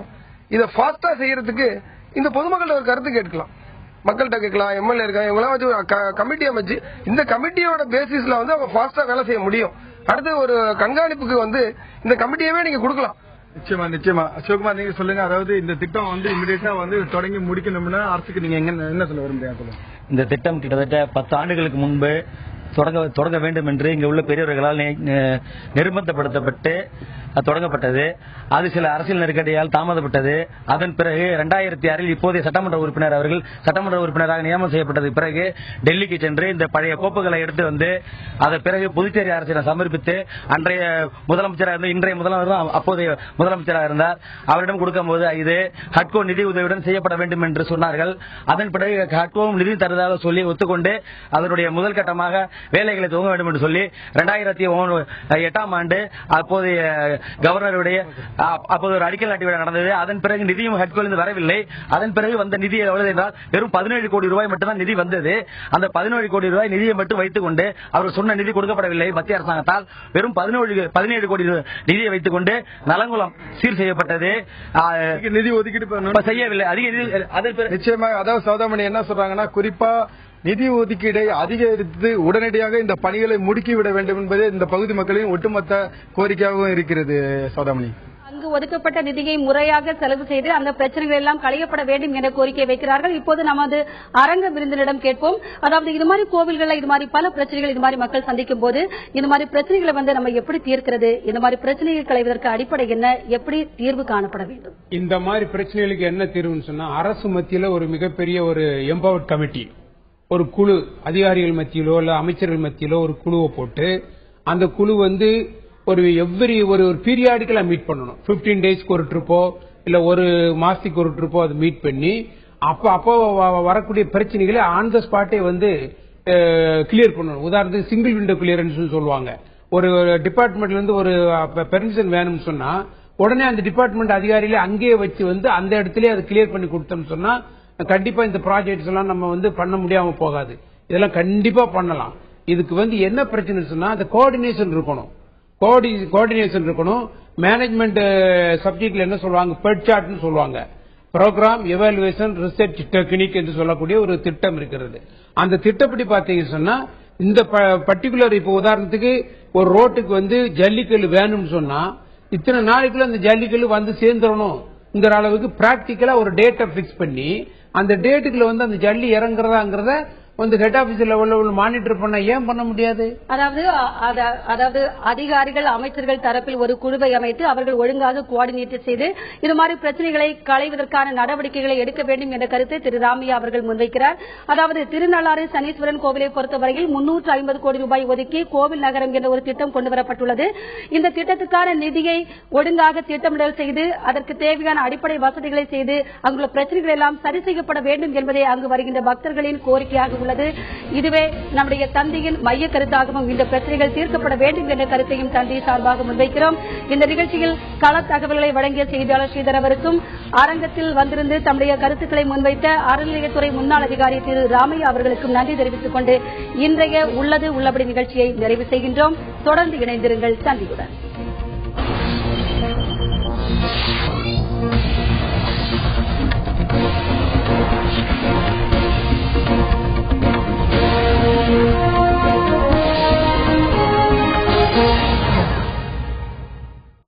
இதை ஃபாஸ்டா செய்யறதுக்கு இந்த பொதுமக்கள்கிட்ட ஒரு கருத்து கேட்கலாம், மக்கள்கிட்ட கேட்கலாம், எம்எல்ஏ இருக்காங்க, இவங்களாம் வச்சு கமிட்டி அமைச்சு இந்த கமிட்டியோட பேசிஸ்ல வந்து அவங்க ஃபாஸ்டா வேலை செய்ய முடியும். அடுத்து ஒரு கண்காணிப்புக்கு வந்து இந்த கமிட்டியவே நீங்க கொடுக்கலாம். நிச்சயமா. சிவகுமார், நீங்க சொல்லுங்க. அதாவது இந்த திட்டம் வந்து இமிடியேட்டா வந்து தொடங்கி முடிக்கணும்னா அரசுக்கு நீங்க என்ன சொல்ல விரும்புறீங்க? இந்த திட்டம் கிட்டத்தட்ட 10 ஆண்டுகளுக்கு முன்பு தொடங்க வேண்டும் என்று இங்க உள்ள பெரியவர்களால் நிர்பந்தப்படுத்தப்பட்டு தொடங்கப்பட்டது. அது சில அரசியல் நெருக்கடியால் தாமதப்பட்டது. அதன் பிறகு 2006 இப்போதைய சட்டமன்ற உறுப்பினர் அவர்கள் சட்டமன்ற உறுப்பினராக நியமனம் செய்யப்பட்டது. பிறகு டெல்லிக்கு சென்று இந்த பழைய கோப்புகளை எடுத்து வந்து அதை பிறகு புதுச்சேரி அரசிடம் சமர்ப்பித்து அன்றைய முதலமைச்சராக இருந்த இன்றைய முதலமைச்சர் அப்போதைய முதலமைச்சராக இருந்தார் அவரிடம் கொடுக்கும் போது இது ஹட்கோ நிதி உதவியுடன் செய்யப்பட வேண்டும் என்று சொன்னார்கள். அதன் பிறகு ஹட்கோவும் நிதி தருவதாக சொல்லி ஒத்துக்கொண்டு அதனுடைய முதல் கட்டமாக வேலைகளை துவங்க வேண்டும் என்று சொல்லி 2008ஆம் ஆண்டு அப்போதைய கவர்னருடைய அப்போது ஒரு அடிக்கல் நாட்டு விழா நடந்தது. அதன் பிறகு நிதியும் ஹட்கோலிருந்து வரவில்லை. அதன் பிறகு வந்த நிதி எவ்வளவு என்றால் வெறும் 17 கோடி ரூபாய் மட்டும்தான் நிதி வந்தது. அந்த 17 கோடி ரூபாய் நிதியை மட்டும் வைத்துக் கொண்டு அவர் சொன்ன நிதி கொடுக்கப்படவில்லை மத்திய அரசாங்கத்தால். வெறும் 17 கோடி நிதியை வைத்துக் கொண்டு நலங்குளம் சீர் செய்யப்பட்டது. நிதி ஒதுக்கீடு செய்யவில்லை. அதிக நிச்சயமாக. அதாவது சௌதாமணி என்ன சொல்றாங்கன்னா, குறிப்பா நிதி ஒதுக்கீடை அதிகரித்து உடனடியாக இந்த பணிகளை முடுக்கிவிட வேண்டும் என்பது இந்த பகுதி மக்களின் ஒட்டுமொத்த கோரிக்கையாகவும் இருக்கிறது. சௌதாமணி, அங்கு ஒதுக்கப்பட்ட நிதியை முறையாக செலவு செய்து அந்த பிரச்சனைகள் எல்லாம் களையப்பட வேண்டும் என்ற கோரிக்கை வைக்கிறார்கள். இப்போது நமது அரங்க விருந்தினரிடம் கேட்போம். அதாவது இது மாதிரி கோவில்கள் இது மாதிரி பல பிரச்சனைகள் இது மாதிரி மக்கள் சந்திக்கும் போது இந்த மாதிரி பிரச்சனைகளை வந்து நம்ம எப்படி தீர்க்கிறது, இந்த மாதிரி பிரச்சனைகள் களைவதற்கு அடிப்படை என்ன, எப்படி தீர்வு காணப்பட வேண்டும்? இந்த மாதிரி பிரச்சனைகளுக்கு என்ன தீர்வுன்னு சொன்னா, அரசு மத்தியில ஒரு மிகப்பெரிய ஒரு எம்பவர்ட் கமிட்டி, ஒரு குழு, அதிகாரிகள் மத்தியிலோ இல்ல அமைச்சர்கள் மத்தியிலோ ஒரு குழுவை போட்டு அந்த குழு வந்து ஒரு பீரியாடிக்கலா மீட் பண்ணணும். 15 டேஸ்க்கு ஒரு ட்ரிப்போ இல்ல ஒரு மாசத்துக்கு ஒரு ட்ரிப்போ அது மீட் பண்ணி அப்போ வரக்கூடிய பிரச்சனைகளை ஆன் த ஸ்பாட்டே வந்து கிளியர் பண்ணணும். உதாரணத்துக்கு சிங்கிள் விண்டோ கிளியரன்ஸ் சொல்லுவாங்க. ஒரு டிபார்ட்மெண்ட்ல இருந்து ஒரு பெர்மிஷன் வேணும்னு சொன்னா உடனே அந்த டிபார்ட்மெண்ட் அதிகாரிகளை அங்கேயே வச்சு வந்து அந்த இடத்துல அதை கிளியர் பண்ணி கொடுத்தோம்னு சொன்னா கண்டிப்பா இந்த ப்ராஜெக்ட்ஸ் எல்லாம் நம்ம வந்து பண்ண முடியாம போகாது. இதெல்லாம் கண்டிப்பா பண்ணலாம். இதுக்கு வந்து என்ன பிரச்சனை சொன்னா அந்த கோஆர்டினேஷன் இருக்கணும். மேனேஜ்மெண்ட் சப்ஜெக்ட்ல என்ன சொல்லுவாங்க, பெட் சார்ட்னு சொல்லுவாங்க. ப்ரோக்ராம் எவாலுவேஷன் ரிசர்ச் டெக்னிக் என்று சொல்லக்கூடிய ஒரு திட்டம் இருக்கிறது. அந்த திட்டப்படி பாத்தீங்கன்னு சொன்னா இந்த பர்டிகுலர் இப்போ உதாரணத்துக்கு ஒரு ரோட்டுக்கு வந்து ஜல்லிக்கல் வேணும்னு சொன்னா இத்தனை நாளைக்குள்ள அந்த ஜல்லிக்கல் வந்து சேர்ந்துடணும்ங்கிற அளவுக்கு பிராக்டிக்கலா ஒரு டேட்டை பிக்ஸ் பண்ணி அந்த டேட்டுக்குள்ள வந்து அந்த ஜல்லி இறங்குறதாங்கிறத வந்து ஹெட் ஆபீஸ் லெவல்ல மானிட்டர் பண்ண ஏன் பண்ண முடியாது? அதாவது அதிகாரிகள் அமைச்சர்கள் தரப்பில் ஒரு குழுவை அமைத்து அவர்கள் ஒழுங்காக கோஆர்டினேட் செய்து இது மாதிரி பிரச்சனைகளை களைவதற்கான நடவடிக்கைகளை எடுக்க வேண்டும் என்ற கருத்தை திரு ராமையா அவர்கள் முன்வைக்கிறார். அதாவது திருநள்ளாறு சனீஸ்வரன் கோவிலை பொறுத்தவரையில் 350 கோடி ரூபாய் ஒதுக்கி கோவில் நகரம் என்ற ஒரு திட்டம் கொண்டுவரப்பட்டுள்ளது. இந்த திட்டத்துக்கான நிதியை ஒழுங்காக திட்டமிடல் செய்து அதற்கு தேவையான அடிப்படை வசதிகளை செய்து அங்குள்ள பிரச்சனைகள் எல்லாம் சரி செய்யப்பட வேண்டும் என்பதே அங்கு வருகின்ற பக்தர்களின் கோரிக்கையாக உள்ளது. இதுவே நம்முடைய தந்தையின் மைய கருத்தாகவும் இந்த பிரச்சனைகள் தீர்க்கப்பட வேண்டும் என்ற கருத்தையும் தந்தை சார்பாக முன்வைக்கிறோம். இந்த நிகழ்ச்சியில் கள தகவல்களை வழங்கிய செய்தியாளர் ஸ்ரீதர் அவருக்கும் அரங்கத்தில் வந்திருந்து தம்முடைய கருத்துக்களை முன்வைத்த அறநிலையத்துறை முன்னாள் அதிகாரி திரு ராமையா அவர்களுக்கும் நன்றி தெரிவித்துக் கொண்டு இன்றைய உள்ளது உள்ளபடி நிகழ்ச்சியை நிறைவு செய்கின்றோம். தொடர்ந்து இணைந்திருங்கள் தந்தையுடன்.